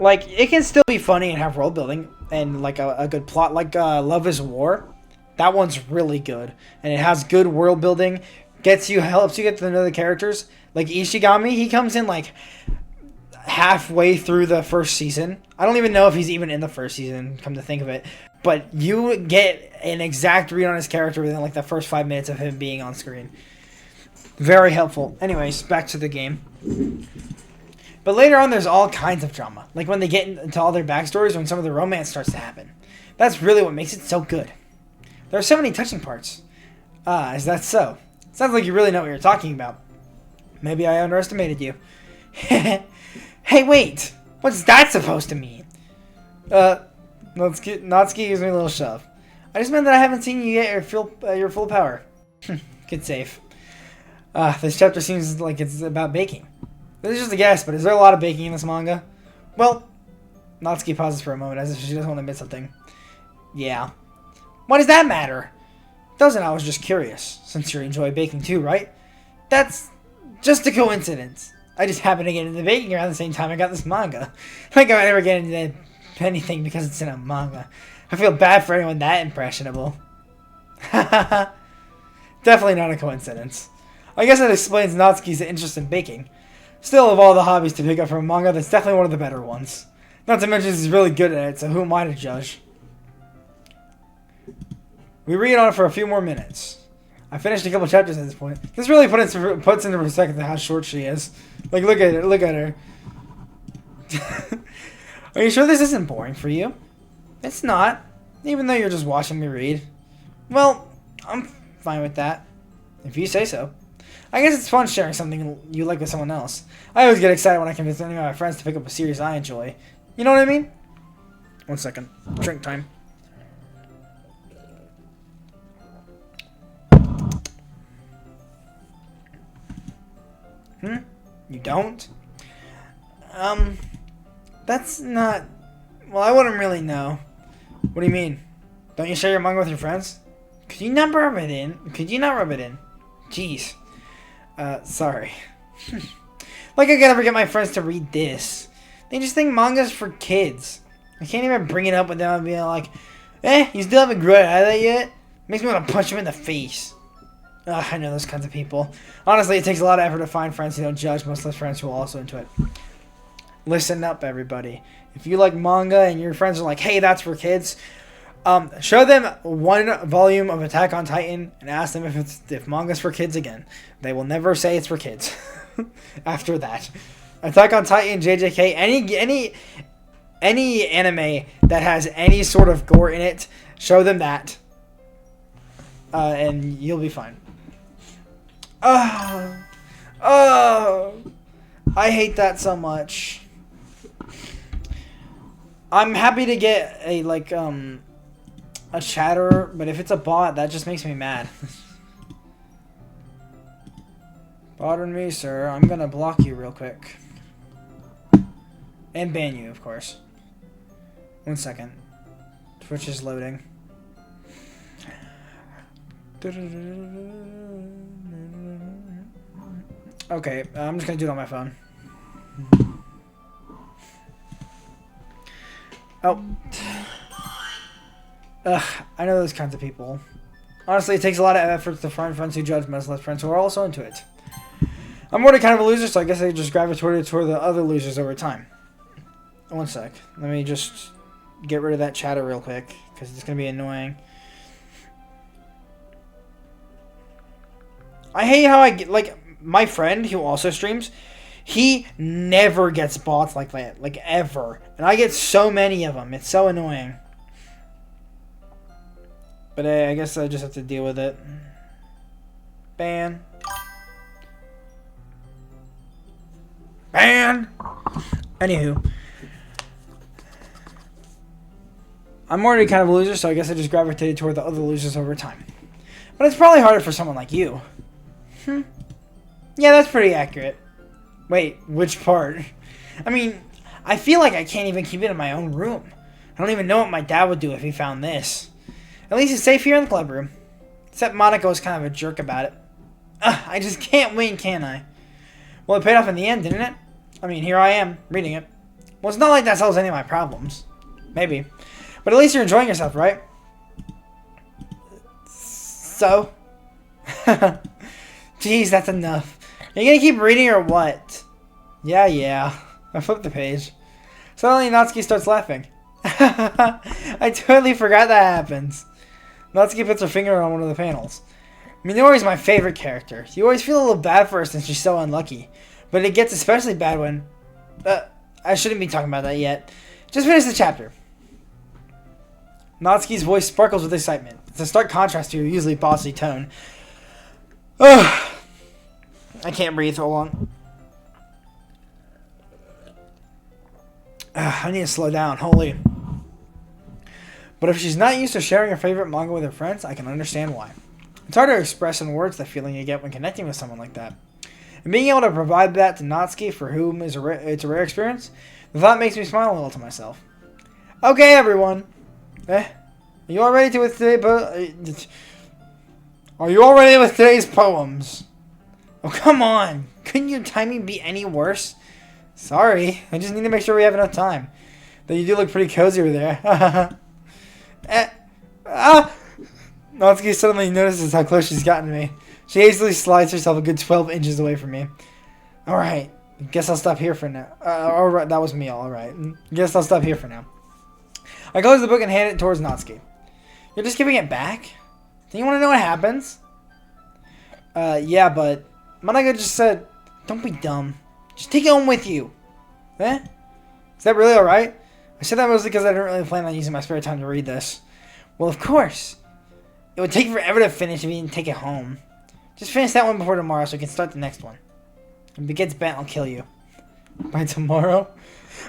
Like, it can still be funny and have world building and like a good plot, like Love is War. That one's really good, and it has good world building. Helps you get to know the characters. Like Ishigami, he comes in like halfway through the first season. I don't even know if he's even in the first season, come to think of it. But you get an exact read on his character within like the first 5 minutes of him being on screen. Very helpful. Anyways, back to the game. But later on, there's all kinds of drama. Like when they get into all their backstories, when some of the romance starts to happen. That's really what makes it so good. There are so many touching parts. Is that so? Sounds like you really know what you're talking about. Maybe I underestimated you. Hey, wait! What's that supposed to mean? Natsuki gives me a little shove. I just meant that I haven't seen you get your full power. Good save. This chapter seems like it's about baking. This is just a guess, but is there a lot of baking in this manga? Well, Natsuki pauses for a moment as if she doesn't want to admit something. Yeah. Why does that matter? Doesn't, I was just curious, since you enjoy baking too, right? That's just a coincidence. I just happened to get into baking around the same time I got this manga. Like I would never get into anything because it's in a manga. I feel bad for anyone that impressionable. Definitely not a coincidence. I guess that explains Natsuki's interest in baking. Still, of all the hobbies to pick up from a manga, that's definitely one of the better ones. Not to mention he's really good at it, so who am I to judge? We read on it for a few more minutes. I finished a couple chapters at this point. This really puts into perspective how short she is. Like, look at her. Look at her. Are you sure this isn't boring for you? It's not. Even though you're just watching me read. Well, I'm fine with that. If you say so. I guess it's fun sharing something you like with someone else. I always get excited when I convince any of my friends to pick up a series I enjoy. You know what I mean? 1 second. Drink time. You don't? That's not... Well, I wouldn't really know. What do you mean? Don't you share your manga with your friends? Could you not rub it in? Jeez. Sorry. Like I could ever get my friends to read this. They just think manga's for kids. I can't even bring it up with them and be like, you still haven't grown out of that yet? Makes me want to punch them in the face. Ugh, I know those kinds of people. Honestly, it takes a lot of effort to find friends who don't judge, much less friends who are also into it. Listen up, everybody. If you like manga and your friends are like, hey, that's for kids, show them 1 volume of Attack on Titan and ask them if manga's for kids again. They will never say it's for kids. After that. Attack on Titan, JJK, any anime that has any sort of gore in it, show them that. And you'll be fine. I hate that so much. I'm happy to get a a chatter, but if it's a bot, that just makes me mad. Pardon me, sir. I'm gonna block you real quick. And ban you, of course. 1 second. Twitch is loading. Okay, I'm just gonna do it on my phone. Oh. Ugh, I know those kinds of people. Honestly, it takes a lot of effort to find friends who judge merciless friends who are also into it. I'm already kind of a loser, so I guess I just gravitated toward the other losers over time. 1 sec. Let me just get rid of that chatter real quick, because it's going to be annoying. I hate how I get, like, my friend who also streams, he never gets bots like that, like, ever. And I get so many of them. It's so annoying. But I guess I just have to deal with it. Ban. Ban! Anywho. I'm already kind of a loser, so I guess I just gravitated toward the other losers over time. But it's probably harder for someone like you. Yeah, that's pretty accurate. Wait, which part? I mean, I feel like I can't even keep it in my own room. I don't even know what my dad would do if he found this. At least it's safe here in the club room. Except Monica was kind of a jerk about it. I just can't win, can I? Well, it paid off in the end, didn't it? I mean, here I am, reading it. Well, it's not like that solves any of my problems. Maybe. But at least you're enjoying yourself, right? So? Jeez, that's enough. Are you gonna keep reading or what? Yeah. I flipped the page. Suddenly, Natsuki starts laughing. I totally forgot that happens. Natsuki puts her finger on one of the panels. Minori's my favorite character. You always feel a little bad for her since she's so unlucky. But it gets especially bad when... I shouldn't be talking about that yet. Just finish the chapter. Natsuki's voice sparkles with excitement. It's a stark contrast to your usually bossy tone. Ugh. I can't breathe. Hold on. I need to slow down. Holy. But if she's not used to sharing her favorite manga with her friends, I can understand why. It's hard to express in words the feeling you get when connecting with someone like that. And being able to provide that to Natsuki, for whom it's a rare experience, the thought makes me smile a little to myself. Okay, everyone. Are you all ready with today's poems? Oh, come on. Couldn't your timing be any worse? Sorry. I just need to make sure we have enough time. Though you do look pretty cozy over there. Natsuki suddenly notices how close she's gotten to me. She hastily slides herself a good 12 inches away from me. Alright. Guess I'll stop here for now. Alright, that was me, alright. Guess I'll stop here for now. I close the book and hand it towards Natsuki. You're just giving it back? Do you want to know what happens? Yeah, but Monica just said, don't be dumb. Just take it home with you. Is that really alright? I said that mostly because I didn't really plan on using my spare time to read this. Well, of course. It would take forever to finish if you didn't take it home. Just finish that one before tomorrow so we can start the next one. If it gets bent, I'll kill you. By tomorrow?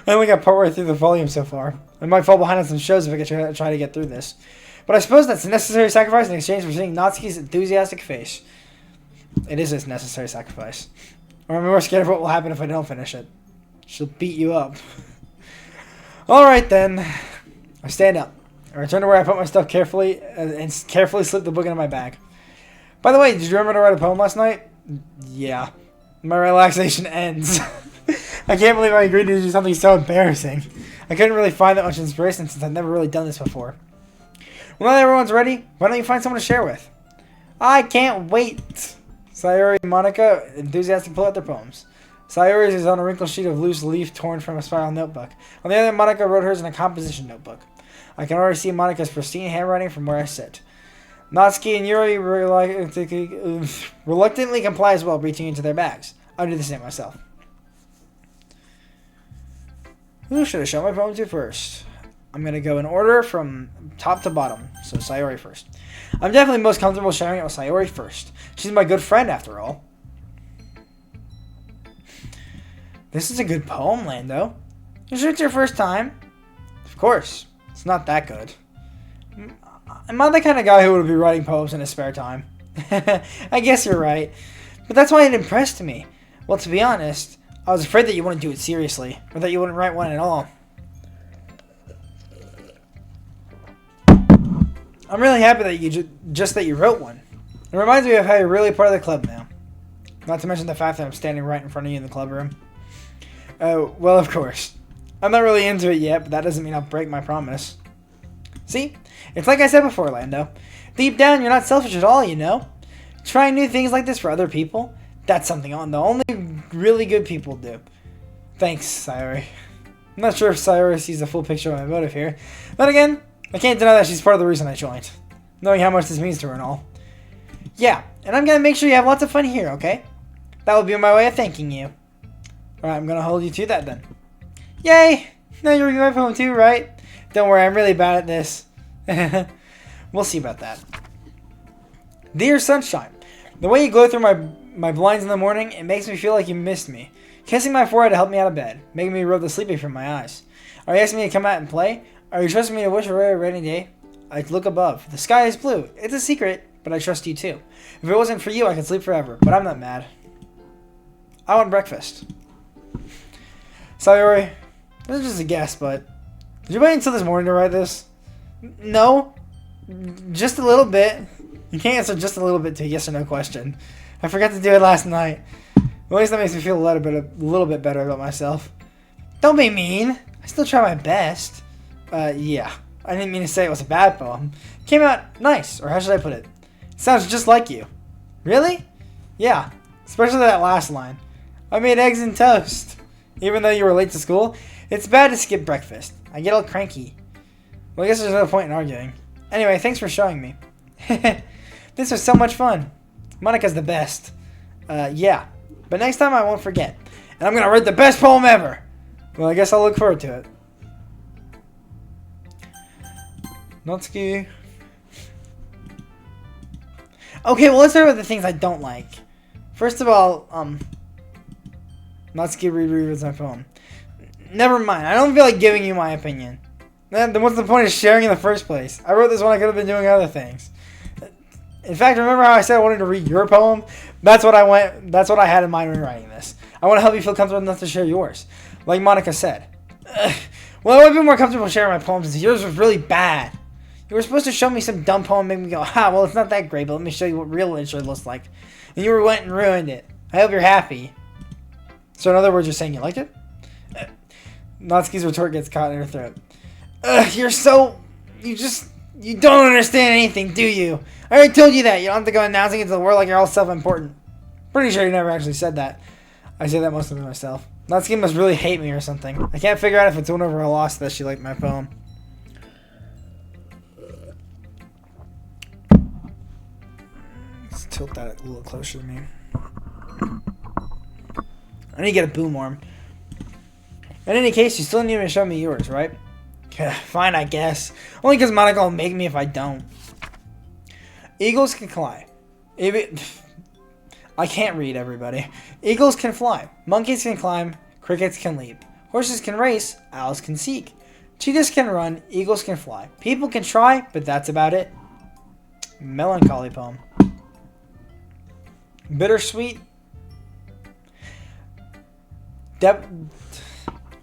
I only got partway through the volume so far. I might fall behind on some shows if I could try to get through this. But I suppose that's a necessary sacrifice in exchange for seeing Natsuki's enthusiastic face. It is a necessary sacrifice. Or I'm more scared of what will happen if I don't finish it. She'll beat you up. Alright then. I stand up. I return to where I put my stuff carefully and carefully slip the book into my bag. By the way, did you remember to write a poem last night? Yeah. My relaxation ends. I can't believe I agreed to do something so embarrassing. I couldn't really find that much inspiration since I've never really done this before. Well, now that everyone's ready, why don't you find someone to share with? I can't wait. Sayori and Monica enthusiastically pull out their poems. Sayori's is on a wrinkled sheet of loose leaf torn from a spiral notebook. On the other, Monica wrote hers in a composition notebook. I can already see Monica's pristine handwriting from where I sit. Natsuki and Yuri reluctantly comply as well, reaching into their bags. I'll do the same myself. Who should I show my poem to first? I'm going to go in order from top to bottom, so Sayori first. I'm definitely most comfortable sharing it with Sayori first. She's my good friend, after all. This is a good poem, Lando. You sure it's your first time? Of course. It's not that good. I'm not the kind of guy who would be writing poems in his spare time. I guess you're right. But that's why it impressed me. Well, to be honest, I was afraid that you wouldn't do it seriously, or that you wouldn't write one at all. I'm really happy that you that you wrote one. It reminds me of how you're really part of the club now. Not to mention the fact that I'm standing right in front of you in the club room. Oh, well, of course. I'm not really into it yet, but that doesn't mean I'll break my promise. See? It's like I said before, Lando. Deep down, you're not selfish at all, you know? Trying new things like this for other people, that's something the only really good people do. Thanks, Sayori. I'm not sure if Sayori sees the full picture of my motive here. But again, I can't deny that she's part of the reason I joined. Knowing how much this means to her and all. Yeah, and I'm gonna make sure you have lots of fun here, okay? That will be my way of thanking you. Alright, I'm gonna hold you to that then. Yay! Now you're going home too, right? Don't worry, I'm really bad at this. We'll see about that. Dear Sunshine, the way you glow through my blinds in the morning, it makes me feel like you missed me. Kissing my forehead to help me out of bed, making me rub the sleepy from my eyes. Are you asking me to come out and play? Are you trusting me to wish for a rainy day? I look above. The sky is blue. It's a secret, but I trust you too. If it wasn't for you, I could sleep forever, but I'm not mad. I want breakfast. Sayori, this is just a guess, but did you wait until this morning to write this? No. Just a little bit. You can't answer just a little bit to a yes or no question. I forgot to do it last night. At least that makes me feel a little bit better about myself. Don't be mean. I still try my best. Yeah. I didn't mean to say it was a bad poem. It came out nice, or how should I put it? It sounds just like you. Really? Yeah. Especially that last line. I made eggs and toast. Even though you were late to school, it's bad to skip breakfast. I get all cranky. Well, I guess there's no point in arguing. Anyway, thanks for showing me. This was so much fun. Monika's the best. Yeah. But next time I won't forget. And I'm gonna write the best poem ever. Well, I guess I'll look forward to it. Natsuki. Okay, well, let's start with the things I don't like. First of all, Natsuki rereads my poem. Never mind. I don't feel like giving you my opinion. Then what's the point of sharing in the first place? I wrote this when I could have been doing other things. In fact, remember how I said I wanted to read your poem? That's what I had in mind when writing this. I want to help you feel comfortable enough to share yours. Like Monika said. Well, I would be more comfortable sharing my poems since yours was really bad. You were supposed to show me some dumb poem and make me go, well, it's not that great, but let me show you what real literature looks like. And you went and ruined it. I hope you're happy. So in other words, you're saying you like it? Natsuki's retort gets caught in her throat. You don't understand anything, do you? I already told you that. You don't have to go announcing it to the world like you're all self-important. Pretty sure you never actually said that. I say that mostly to myself. Natsuki must really hate me or something. I can't figure out if it's win over a loss that she liked my poem. Let's tilt that a little closer to me. I need to get a boom arm. In any case, you still need to show me yours, right? Fine, I guess. Only because Monika will make me if I don't. Eagles can fly. I can't read, everybody. Eagles can fly. Monkeys can climb. Crickets can leap. Horses can race. Owls can seek. Cheetahs can run. Eagles can fly. People can try, but that's about it. Melancholy poem. Bittersweet.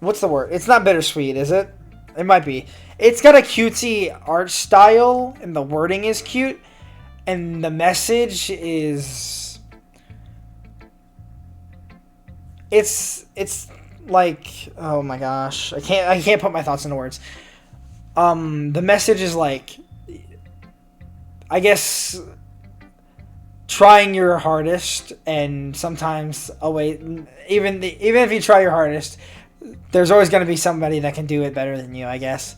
What's the word? It's not bittersweet, is it? It might be. It's got a cutesy art style, and the wording is cute, and the message is... It's like... Oh my gosh. I can't put my thoughts into words. The message is like... I guess... Trying your hardest, and sometimes... Oh wait, even if you try your hardest... There's always going to be somebody that can do it better than you, I guess.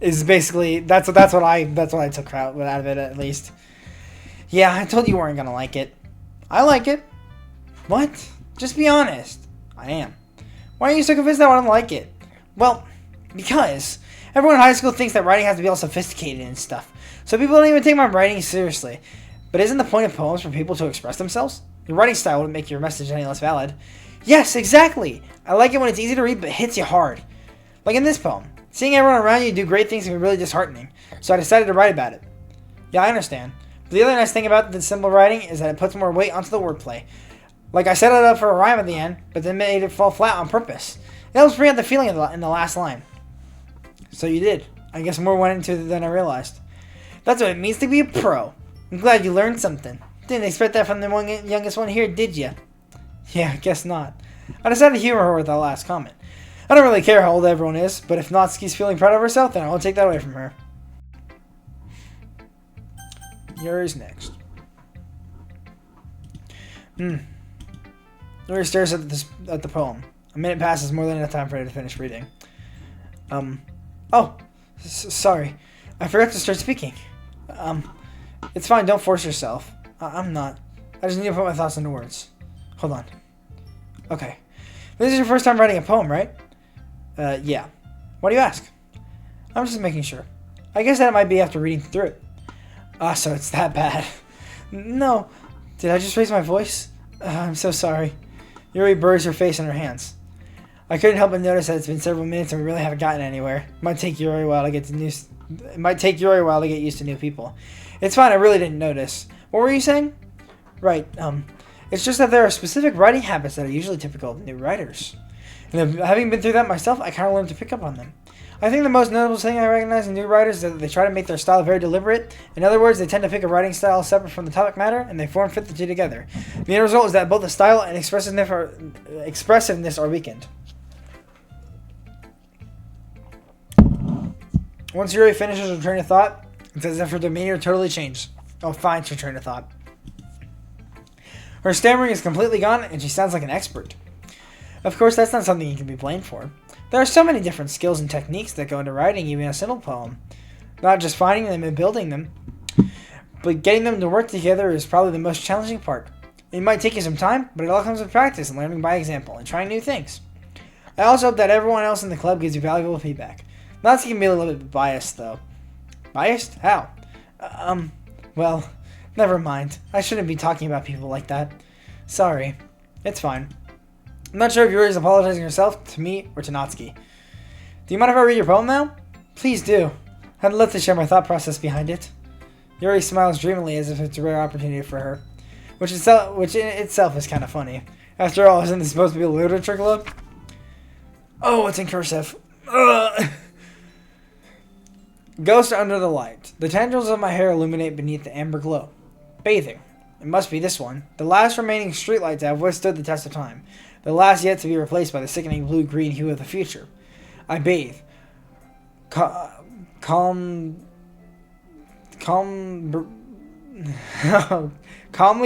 Is basically that's what I took out of it, at least. Yeah, I told you weren't going to like it. I like it. What? Just be honest. I am. Why are you so convinced that I don't like it? Well, because everyone in high school thinks that writing has to be all sophisticated and stuff. So people don't even take my writing seriously. But isn't the point of poems for people to express themselves? Your writing style wouldn't make your message any less valid. Yes, exactly. I like it when it's easy to read but hits you hard. Like in this poem. Seeing everyone around you do great things can be really disheartening. So I decided to write about it. Yeah, I understand. But the other nice thing about the simple writing is that it puts more weight onto the wordplay. Like I set it up for a rhyme at the end, but then made it fall flat on purpose. It helps bring out the feeling in the last line. So you did. I guess more went into it than I realized. That's what it means to be a pro. I'm glad you learned something. Didn't expect that from the youngest one here, did ya? Yeah, guess not. I decided to humor her with that last comment. I don't really care how old everyone is, but if Natsuki's feeling proud of herself, then I won't take that away from her. Yuri's next. Yuri stares at the poem. A minute passes, more than enough time for her to finish reading. Oh, sorry. I forgot to start speaking. It's fine, don't force yourself. I'm not. I just need to put my thoughts into words. Hold on. Okay. This is your first time writing a poem, right? Yeah. Why do you ask? I'm just making sure. I guess that might be after reading through it. So it's that bad. No. Did I just raise my voice? I'm so sorry. Yuri buries her face in her hands. I couldn't help but notice that it's been several minutes and we really haven't gotten anywhere. It might take Yuri a while to get used to new people. It's fine, I really didn't notice. What were you saying? Right, it's just that there are specific writing habits that are usually typical of new writers. And having been through that myself, I kind of learned to pick up on them. I think the most notable thing I recognize in new writers is that they try to make their style very deliberate. In other words, they tend to pick a writing style separate from the topic matter, and they fit the two together. The end result is that both the style and expressiveness are weakened. Once Yuri finishes her train of thought, it's as if her demeanor totally changed. Oh, finds her train of thought. Her stammering is completely gone, and she sounds like an expert. Of course, that's not something you can be blamed for. There are so many different skills and techniques that go into writing even a simple poem. Not just finding them and building them, but getting them to work together is probably the most challenging part. It might take you some time, but it all comes with practice and learning by example and trying new things. I also hope that everyone else in the club gives you valuable feedback. Natsuki can be a little bit biased, though. Biased? How? Well, never mind. I shouldn't be talking about people like that. Sorry. It's fine. I'm not sure if Yuri is apologizing herself, to me, or to Natsuki. Do you mind if I read your poem now? Please do. I'd love to share my thought process behind it. Yuri smiles dreamily as if it's a rare opportunity for her, which in itself is kind of funny. After all, isn't this supposed to be a literature club? Oh, it's in cursive. Ugh. Ghost under the light. The tendrils of my hair illuminate beneath the amber glow. Bathing. It must be this one. The last remaining streetlight to have withstood the test of time. The last yet to be replaced by the sickening blue-green hue of the future. I bathe. Calmly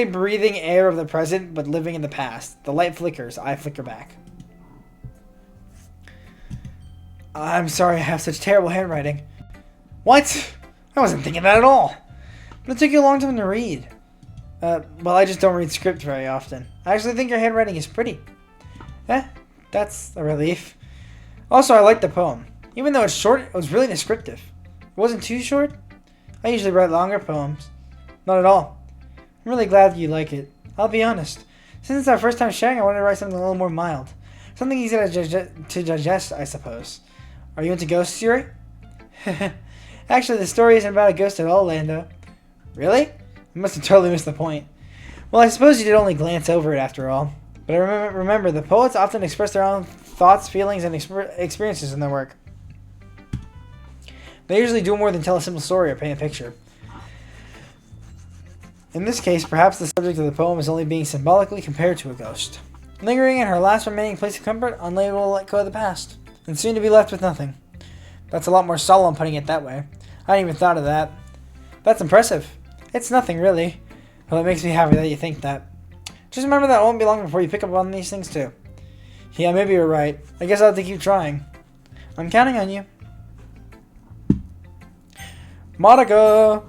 breathing air of the present, but living in the past. The light flickers. I flicker back. I'm sorry I have such terrible handwriting. What? I wasn't thinking that at all. But it took you a long time to read. Well, I just don't read script very often. I actually think your handwriting is pretty. That's a relief. Also, I like the poem. Even though it's short, it was really descriptive. It wasn't too short. I usually write longer poems. Not at all. I'm really glad you like it. I'll be honest. Since it's our first time sharing, I wanted to write something a little more mild. Something easy to digest, I suppose. Are you into ghosts, Yuri? Actually, the story isn't about a ghost at all, Lando. Really? I must have totally missed the point. Well, I suppose you did only glance over it after all. But I remember, the poets often express their own thoughts, feelings, and experiences in their work. They usually do more than tell a simple story or paint a picture. In this case, perhaps the subject of the poem is only being symbolically compared to a ghost. Lingering in her last remaining place of comfort, unable to let go of the past, and soon to be left with nothing. That's a lot more solemn putting it that way. I hadn't even thought of that. That's impressive. It's nothing, really. Well, it makes me happy that you think that. Just remember that it won't be long before you pick up on these things, too. Yeah, maybe you're right. I guess I'll have to keep trying. I'm counting on you. Monica!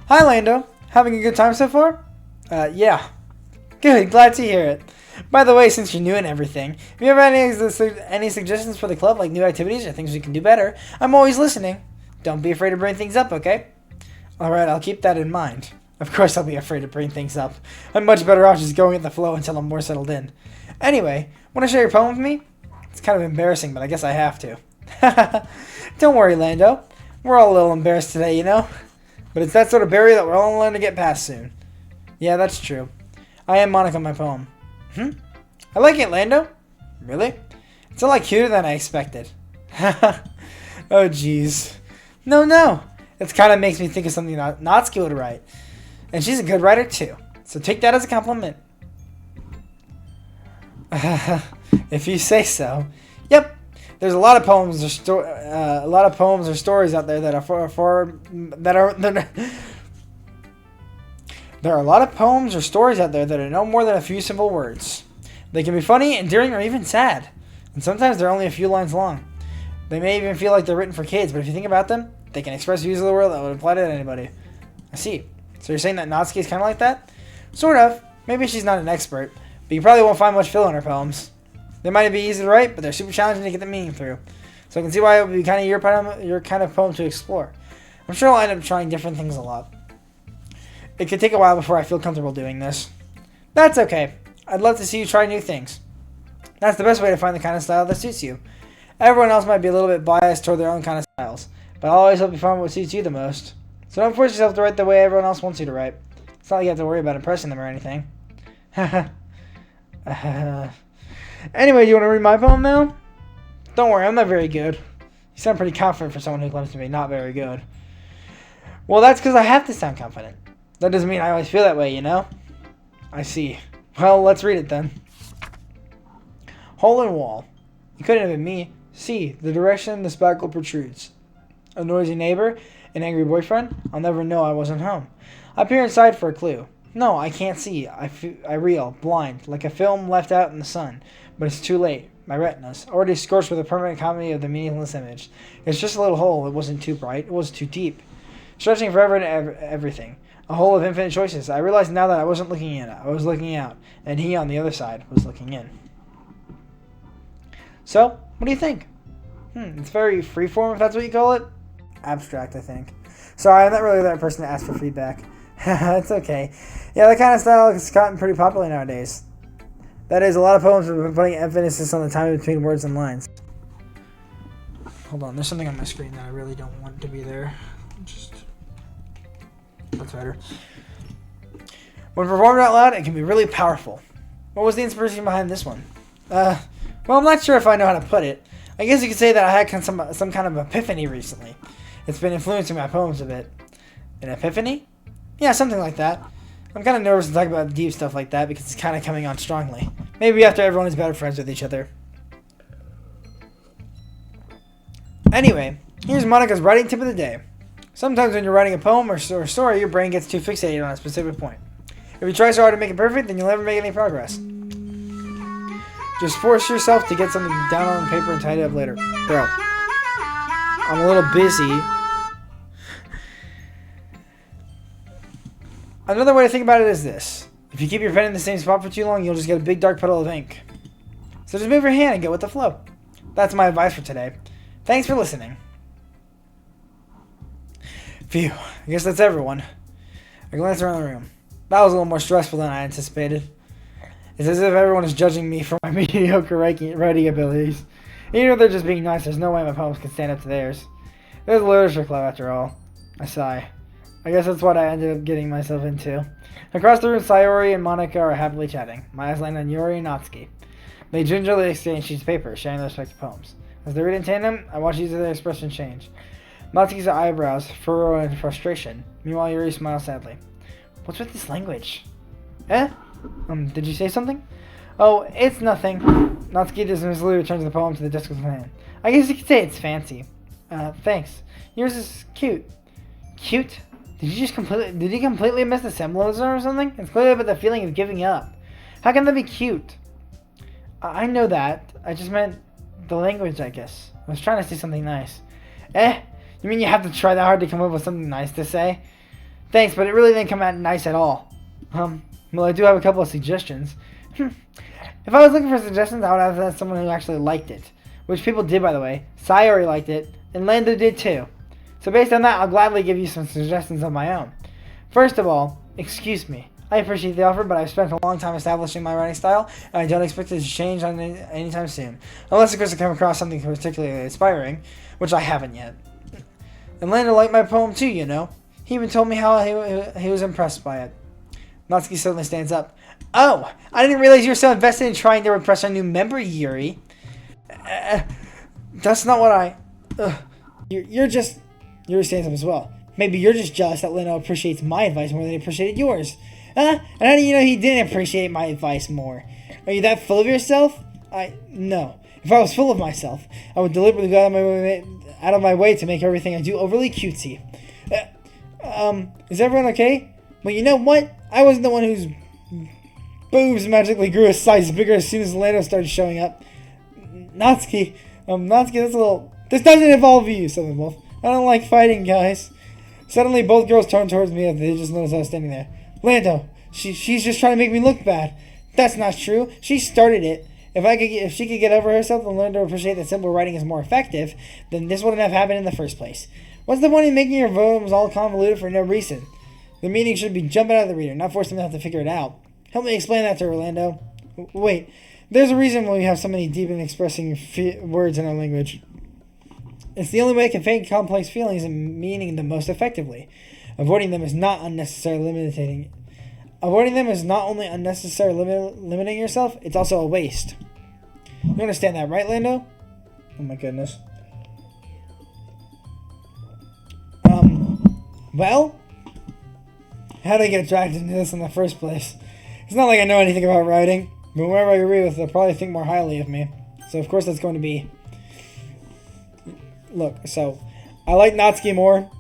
Hi, Lando. Having a good time so far? Yeah. Good, glad to hear it. By the way, since you're new and everything, if you have any suggestions for the club, like new activities or things we can do better, I'm always listening. Don't be afraid to bring things up, okay? Alright, I'll keep that in mind. Of course I'll be afraid to bring things up. I'm much better off just going with the flow until I'm more settled in. Anyway, want to share your poem with me? It's kind of embarrassing, but I guess I have to. Don't worry, Lando. We're all a little embarrassed today, you know? But it's that sort of barrier that we're all going to get past soon. Yeah, that's true. I am Monica in my poem. I like it, Lando. Really? It's a lot cuter than I expected. Oh, jeez. No. It kind of makes me think of something Natsuki would write. And she's a good writer, too. So take that as a compliment. If you say so. Yep. There's a lot of poems or stories out there that There are a lot of poems or stories out there that are no more than a few simple words. They can be funny, endearing, or even sad. And sometimes they're only a few lines long. They may even feel like they're written for kids, but if you think about them, they can express views of the world that would apply to anybody. I see. So you're saying that Natsuki is kind of like that? Sort of. Maybe she's not an expert, but you probably won't find much filler in her poems. They might be easy to write, but they're super challenging to get the meaning through. So I can see why it would be kind of your kind of poem to explore. I'm sure I'll end up trying different things a lot. It could take a while before I feel comfortable doing this. That's okay. I'd love to see you try new things. That's the best way to find the kind of style that suits you. Everyone else might be a little bit biased toward their own kind of styles, but I'll always hope you find what suits you the most. So don't force yourself to write the way everyone else wants you to write. It's not like you have to worry about impressing them or anything. Anyway, do you want to read my poem now? Don't worry, I'm not very good. You sound pretty confident for someone who claims to be not very good. Well, that's because I have to sound confident. That doesn't mean I always feel that way, you know? I see. Well, let's read it then. Hole in wall. It couldn't have been me. See, the direction the spackle protrudes. A noisy neighbor? An angry boyfriend? I'll never know I wasn't home. I peer inside for a clue. No, I can't see. I reel, blind, like a film left out in the sun. But it's too late. My retinas, already scorched with a permanent comedy of the meaningless image. It's just a little hole. It wasn't too bright. It wasn't too deep. Stretching forever into everything. A hole of infinite choices. I realized now that I wasn't looking in. I was looking out. And he, on the other side, was looking in. So, what do you think? It's very freeform, if that's what you call it. Abstract, I think. Sorry, I'm not really the right person to ask for feedback. It's okay. Yeah, that kind of style has gotten pretty popular nowadays. That is, a lot of poems have been putting emphasis on the time between words and lines. Hold on, there's something on my screen that I really don't want to be there. That's better. When performed out loud, it can be really powerful. What was the inspiration behind this one? Well, I'm not sure if I know how to put it. I guess you could say that I had some kind of epiphany recently. It's been influencing my poems a bit. An epiphany? Yeah, something like that. I'm kind of nervous to talk about deep stuff like that because it's kind of coming on strongly. Maybe after everyone is better friends with each other. Anyway, here's Monica's writing tip of the day. Sometimes when you're writing a poem or story, your brain gets too fixated on a specific point. If you try so hard to make it perfect, then you'll never make any progress. Just force yourself to get something down on paper and tidy it up later. Bro, I'm a little busy. Another way to think about it is this. If you keep your pen in the same spot for too long, you'll just get a big dark puddle of ink. So just move your hand and get with the flow. That's my advice for today. Thanks for listening. Phew, I guess that's everyone. I glanced around the room. That was a little more stressful than I anticipated. It's as if everyone is judging me for my mediocre writing abilities. Even if they're just being nice, there's no way my poems can stand up to theirs. There's a literature club after all. I sigh. I guess that's what I ended up getting myself into. Across the room, Sayori and Monica are happily chatting. My eyes land on Yuri and Natsuki. They gingerly exchange sheets of paper, sharing their respective poems. As they read in tandem, I watch each of their expressions change. Natsuki's eyebrows furrow in frustration. Meanwhile, Yuri smiles sadly. What's with this language? Eh? Did you say something? Oh, it's nothing. Natsuki dismissively returns the poem to the desk with her hand. I guess you could say it's fancy. Thanks. Yours is cute. Cute? Did you completely miss the symbolism or something? It's clearly about the feeling of giving up. How can that be cute? I know that. I just meant the language, I guess. I was trying to say something nice. Eh? You mean you have to try that hard to come up with something nice to say? Thanks, but it really didn't come out nice at all. Well, I do have a couple of suggestions. If I was looking for suggestions, I would have had someone who actually liked it. Which people did, by the way. Sayori liked it, and Lando did too. So based on that, I'll gladly give you some suggestions of my own. First of all, excuse me. I appreciate the offer, but I've spent a long time establishing my writing style, and I don't expect it to change anytime soon. Unless, of course, I come across something particularly inspiring, which I haven't yet. And Lando liked my poem too, you know. He even told me how he was impressed by it. Natsuki suddenly stands up. Oh, I didn't realize you were so invested in trying to impress our new member, Yuri. That's not what I... You're just... Yuri stands up as well. Maybe you're just jealous that Leno appreciates my advice more than he appreciated yours. And how do you know he didn't appreciate my advice more? Are you that full of yourself? No. If I was full of myself, I would deliberately go out of my way to make everything I do overly cutesy. Is everyone okay? Well, you know what? I wasn't the one whose boobs magically grew a size bigger as soon as Leno started showing up. Natsuki, that's a little... This doesn't involve you, said them both. I don't like fighting, guys. Suddenly, both girls turned towards me and they just noticed I was standing there. Lando, she's just trying to make me look bad. That's not true. She started it. If she could get over herself and learn to appreciate that simple writing is more effective, then this wouldn't have happened in the first place. What's the point in making your poems all convoluted for no reason? The meaning should be jumping out of the reader, not force them to have to figure it out. Help me explain that to her, Orlando. Wait, there's a reason why we have so many deep and expressing words in our language. It's the only way to convey complex feelings and meaning the most effectively. Avoiding them is not unnecessarily limiting. Avoiding them is not only unnecessarily limiting yourself, it's also a waste. You understand that, right, Lando? Oh my goodness. Well? How did I get dragged into this in the first place? It's not like I know anything about writing, but whenever I read with, they'll probably think more highly of me. So of course that's going to be... Look, so, I like Natsuki more.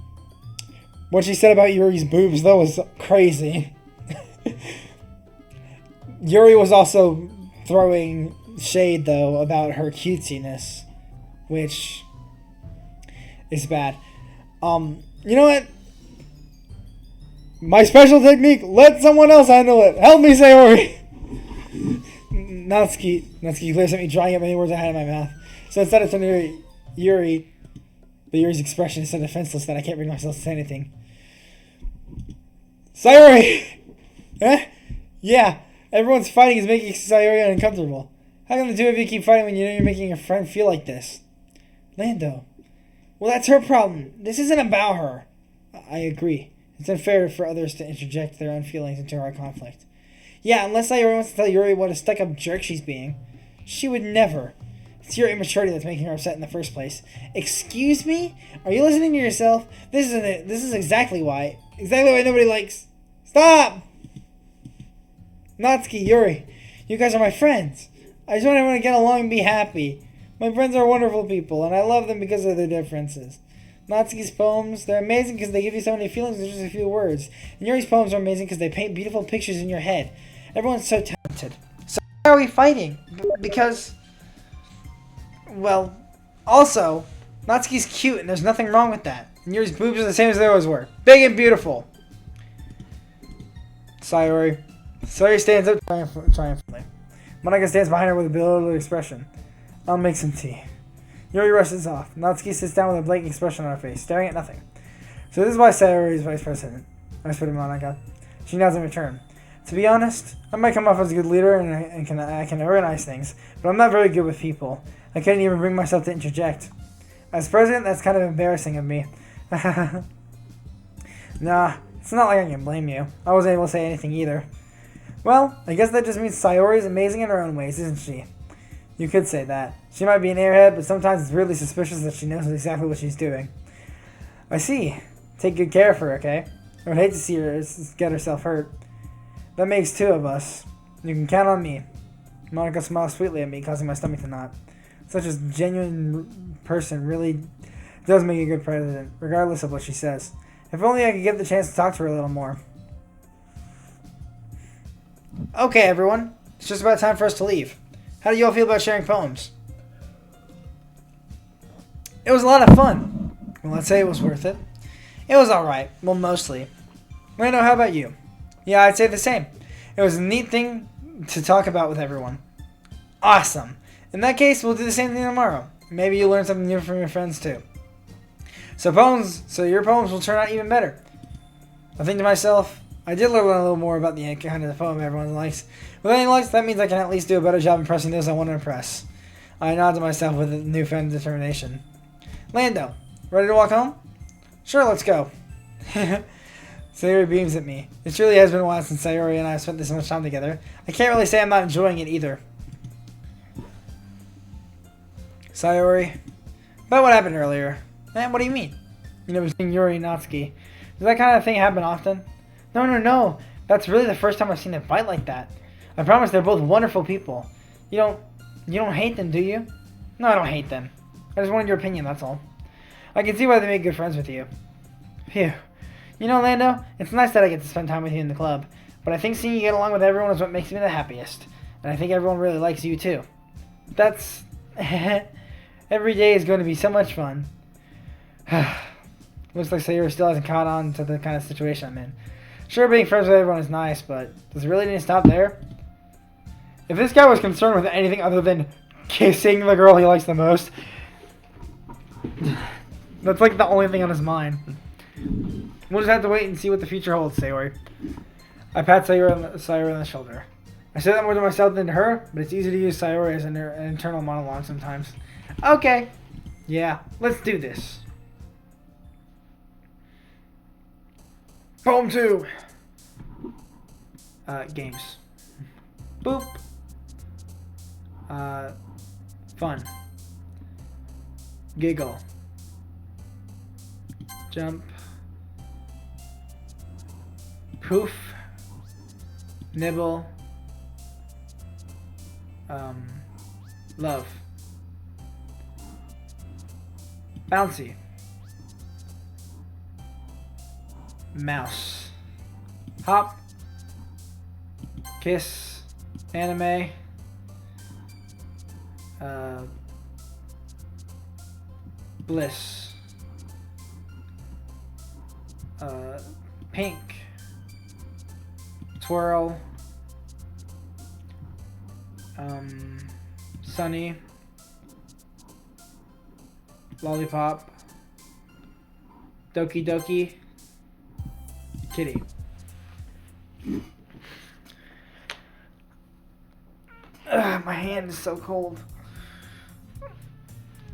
What she said about Yuri's boobs, though, was crazy. Yuri was also throwing shade, though, about her cutesiness, which is bad. You know what? My special technique, let someone else handle it. Help me, Sayori! Natsuki glares at me, drying up any words I had in my mouth. So instead of turning Yuri, but Yuri's expression is so defenseless that I can't bring myself to say anything. Sayori! Eh? Yeah, everyone's fighting is making Sayori uncomfortable. How come the two of you keep fighting when you know you're making your friend feel like this? Lando. Well, that's her problem. This isn't about her. I agree. It's unfair for others to interject their own feelings into our conflict. Yeah, unless Sayori wants to tell Yuri what a stuck-up jerk she's being. She would never. It's your immaturity that's making her upset in the first place. Excuse me? Are you listening to yourself? This isn't it. This is exactly why. Exactly why nobody likes... Stop! Natsuki, Yuri, you guys are my friends. I just want everyone to get along and be happy. My friends are wonderful people, and I love them because of their differences. Natsuki's poems, they're amazing because they give you so many feelings in just a few words. And Yuri's poems are amazing because they paint beautiful pictures in your head. Everyone's so talented. So why are we fighting? Because... Well, also, Natsuki's cute and there's nothing wrong with that. And Yuri's boobs are the same as they always were. Big and beautiful. Sayori. Sayori stands up triumphantly. Monika stands behind her with a bewildered expression. I'll make some tea. Yuri rushes off. Natsuki sits down with a blank expression on her face, staring at nothing. So this is why Sayori is vice president. I put Monika. She nods in return. To be honest, I might come off as a good leader and I can organize things, but I'm not very good with people. I couldn't even bring myself to interject. As president, that's kind of embarrassing of me. Nah, it's not like I can blame you. I wasn't able to say anything either. Well, I guess that just means Sayori's amazing in her own ways, isn't she? You could say that. She might be an airhead, but sometimes it's really suspicious that she knows exactly what she's doing. I see. Take good care of her, okay? I would hate to see her get herself hurt. That makes two of us. You can count on me. Monika smiles sweetly at me, causing my stomach to knot. Such a genuine person really does make a good president, regardless of what she says. If only I could get the chance to talk to her a little more. Okay, everyone. It's just about time for us to leave. How do you all feel about sharing poems? It was a lot of fun. Well, let's say it was worth it. It was alright. Well, mostly. Rando, how about you? Yeah, I'd say the same. It was a neat thing to talk about with everyone. Awesome. In that case, we'll do the same thing tomorrow. Maybe you'll learn something new from your friends, too. So your poems will turn out even better. I think to myself, I did learn a little more about the kind of the poem everyone likes. With any likes, that means I can at least do a better job impressing those I want to impress. I nod to myself with a newfound determination. Lando, ready to walk home? Sure, let's go. Sayori beams at me. It truly has been a while since Sayori and I have spent this much time together. I can't really say I'm not enjoying it either. Sayori, about what happened earlier. What do you mean? You know, between Yuri and Natsuki. Does that kind of thing happen often? No. That's really the first time I've seen them fight like that. I promise they're both wonderful people. You don't hate them, do you? No, I don't hate them. I just wanted your opinion, that's all. I can see why they make good friends with you. Phew. You know, Lando, it's nice that I get to spend time with you in the club, but I think seeing you get along with everyone is what makes me the happiest. And I think everyone really likes you, too. That's... Every day is going to be so much fun. Looks like Sayori still hasn't caught on to the kind of situation I'm in. Sure, being friends with everyone is nice, but does it really need to stop there? If this guy was concerned with anything other than kissing the girl he likes the most, that's like the only thing on his mind. We'll just have to wait and see what the future holds, Sayori. I pat Sayori on the shoulder. I say that more to myself than to her, but it's easy to use Sayori as an internal monologue sometimes. Okay. Yeah, let's do this. Poem 2. Games. Boop. Fun. Giggle. Jump. Poof. Nibble. Love. Bouncy. Mouse. Hop. Kiss. Anime. Bliss. Pink. Twirl. Sunny. Lollipop. Doki Doki. Kitty. My hand is so cold.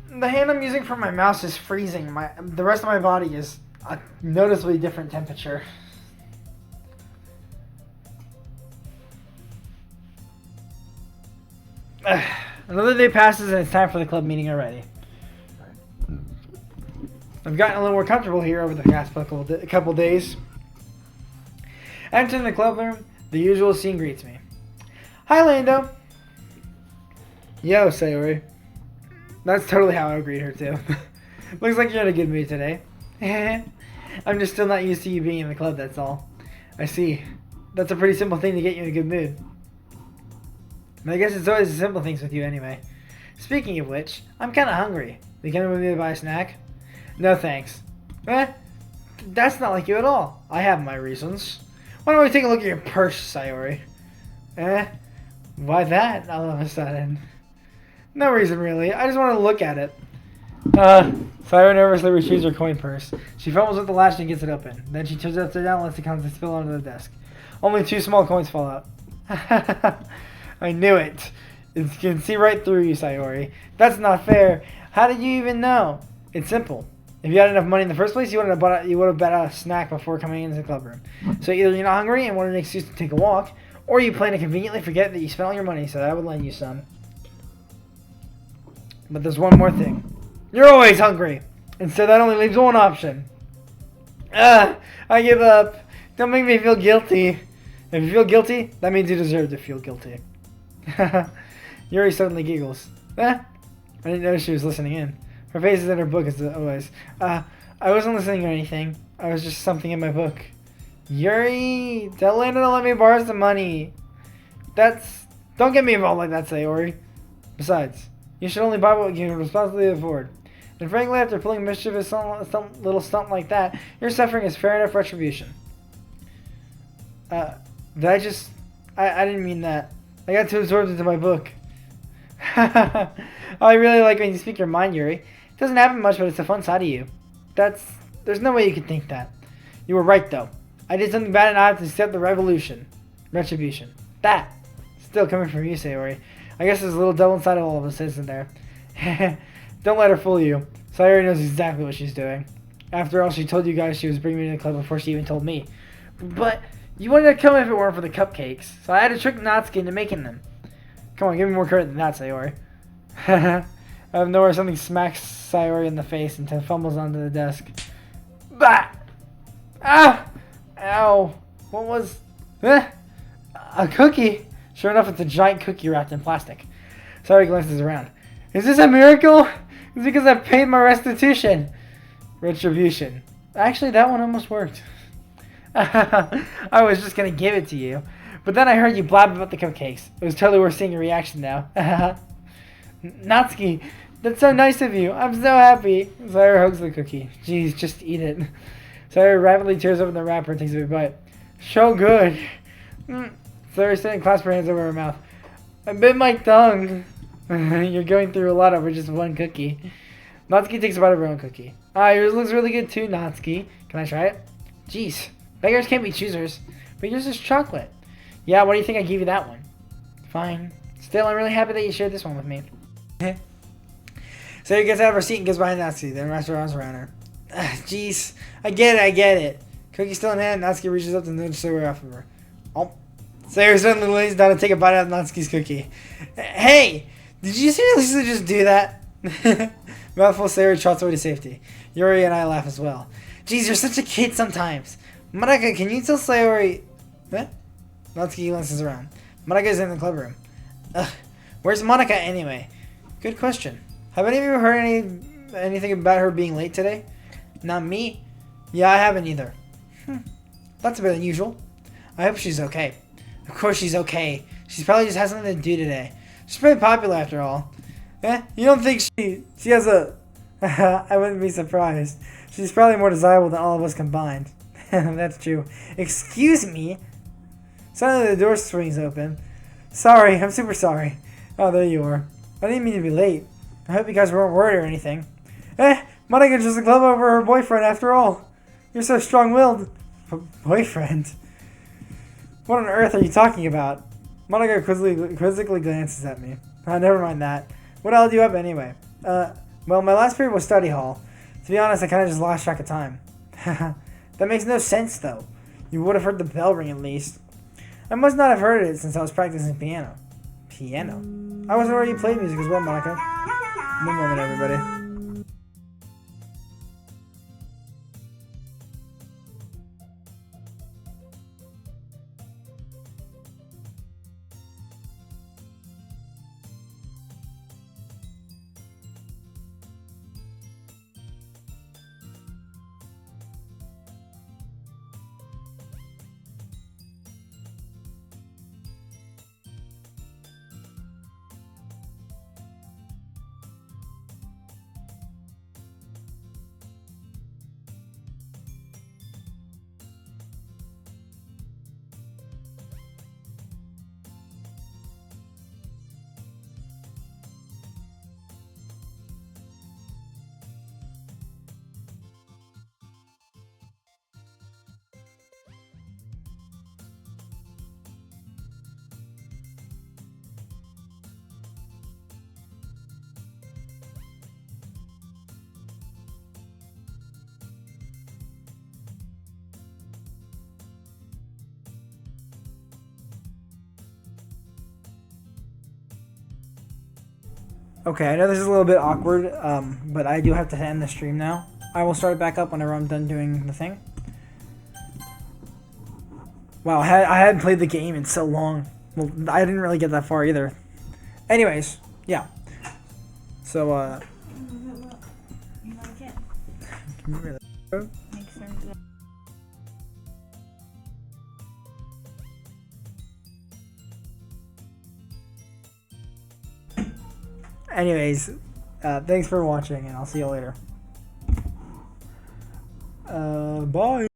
The hand I'm using for my mouse is freezing. The rest of my body is a noticeably different temperature. Another day passes and it's time for the club meeting already. I've gotten a little more comfortable here over the past couple days. Entering the club room, the usual scene greets me. Hi, Lando. Yo, Sayori. That's totally how I would greet her, too. Looks like you're in a good mood today. I'm just still not used to you being in the club, that's all. I see. That's a pretty simple thing to get you in a good mood. But I guess it's always the simple things with you anyway. Speaking of which, I'm kind of hungry. You coming with me to buy a snack? No thanks. That's not like you at all. I have my reasons. Why don't we take a look at your purse, Sayori? Why that all of a sudden? No reason really. I just want to look at it. Sayori nervously retrieves her coin purse. She fumbles with the latch and gets it open. Then she turns it upside down and lets the contents spill onto the desk. Only 2 small coins fall out. I knew it. You can see right through you, Sayori. That's not fair. How did you even know? It's simple. If you had enough money in the first place, you would have bought a snack before coming into the club room. So either you're not hungry and want an excuse to take a walk, or you plan to conveniently forget that you spent all your money so that I would lend you some. But there's one more thing. You're always hungry. And so that only leaves one option. I give up. Don't make me feel guilty. If you feel guilty, that means you deserve to feel guilty. Yuri suddenly giggles. I didn't know she was listening in. Her face is in her book as always. I wasn't listening or anything. I was just something in my book. Yuri, tell Lando to let me borrow some money. Don't get me involved like that, Sayori. Besides, you should only buy what you can responsibly afford. And frankly, after pulling mischievous little stunt like that, your suffering is fair enough retribution. I didn't mean that. I got too absorbed into my book. I really like when you speak your mind, Yuri. It doesn't happen much, but it's a fun side of you. There's no way you could think that. You were right, though. I did something bad and I have to accept the retribution. That. Still coming from you, Sayori. I guess there's a little devil inside of all of us, isn't there? Don't let her fool you. Sayori knows exactly what she's doing. After all, she told you guys she was bringing me to the club before she even told me. But you wouldn't have come if it weren't for the cupcakes. So I had to trick Natsuki into making them. Come on, give me more credit than that, Sayori. Out of nowhere, something smacks Sayori in the face and fumbles onto the desk. Bah! Ah! Ow! What was... A cookie? Sure enough, it's a giant cookie wrapped in plastic. Sayori glances around. Is this a miracle? It's because I've paid my restitution. Retribution. Actually, that one almost worked. I was just gonna give it to you. But then I heard you blab about the cupcakes. It was totally worth seeing your reaction now. Natsuki, that's so nice of you. I'm so happy. Sayori hugs the cookie. Jeez, just eat it. Sayori rapidly tears open the wrapper and takes a big bite. So good. Sayori sitting clasps her hands over her mouth. I bit my tongue. You're going through a lot over just one cookie. Natsuki takes a bite of her own cookie. Ah, yours looks really good too, Natsuki. Can I try it? Jeez, beggars can't be choosers. But yours is chocolate. Yeah, why do you think I gave you that one? Fine. Still, I'm really happy that you shared this one with me. So he gets out of her seat and goes behind Natsuki, then wraps her arms around her. Jeez, I get it. Cookie still in hand, Natsuki reaches up to nudge Sayori off of her. Oh. Sayori suddenly lays down to take a bite out of Natsuki's cookie. Hey! Did you seriously just do that? Mouthful, Sayori trots away to safety. Yuri and I laugh as well. Jeez, you're such a kid sometimes. Monika, can you tell Sayori... What? Natsuki glances around. Monika's in the club room. Ugh. Where's Monika anyway? Good question. Have any of you heard anything about her being late today? Not me. Yeah, I haven't either. That's a bit unusual. I hope she's okay. Of course she's okay. She's probably just has something to do today. She's pretty popular after all. You don't think she has a... I wouldn't be surprised. She's probably more desirable than all of us combined. That's true. Excuse me? Suddenly the door swings open. Sorry, I'm super sorry. Oh, there you are. I didn't mean to be late. I hope you guys weren't worried or anything. Monika just a club over her boyfriend after all. You're so strong-willed. Boyfriend? What on earth are you talking about? Monika quizzically glances at me. Never mind that. What held you up anyway? Well, my last period was study hall. To be honest, I kind of just lost track of time. That makes no sense, though. You would have heard the bell ring at least. I must not have heard it since I was practicing piano. Piano? I wasn't already playing music as well, Monika. One moment, everybody. Okay, I know this is a little bit awkward, but I do have to end the stream now. I will start it back up whenever I'm done doing the thing. Wow, I hadn't played the game in so long. Well, I didn't really get that far either. Anyways, yeah. So, You like it? Can you really... Make sense. Anyways, thanks for watching, and I'll see you later. Bye.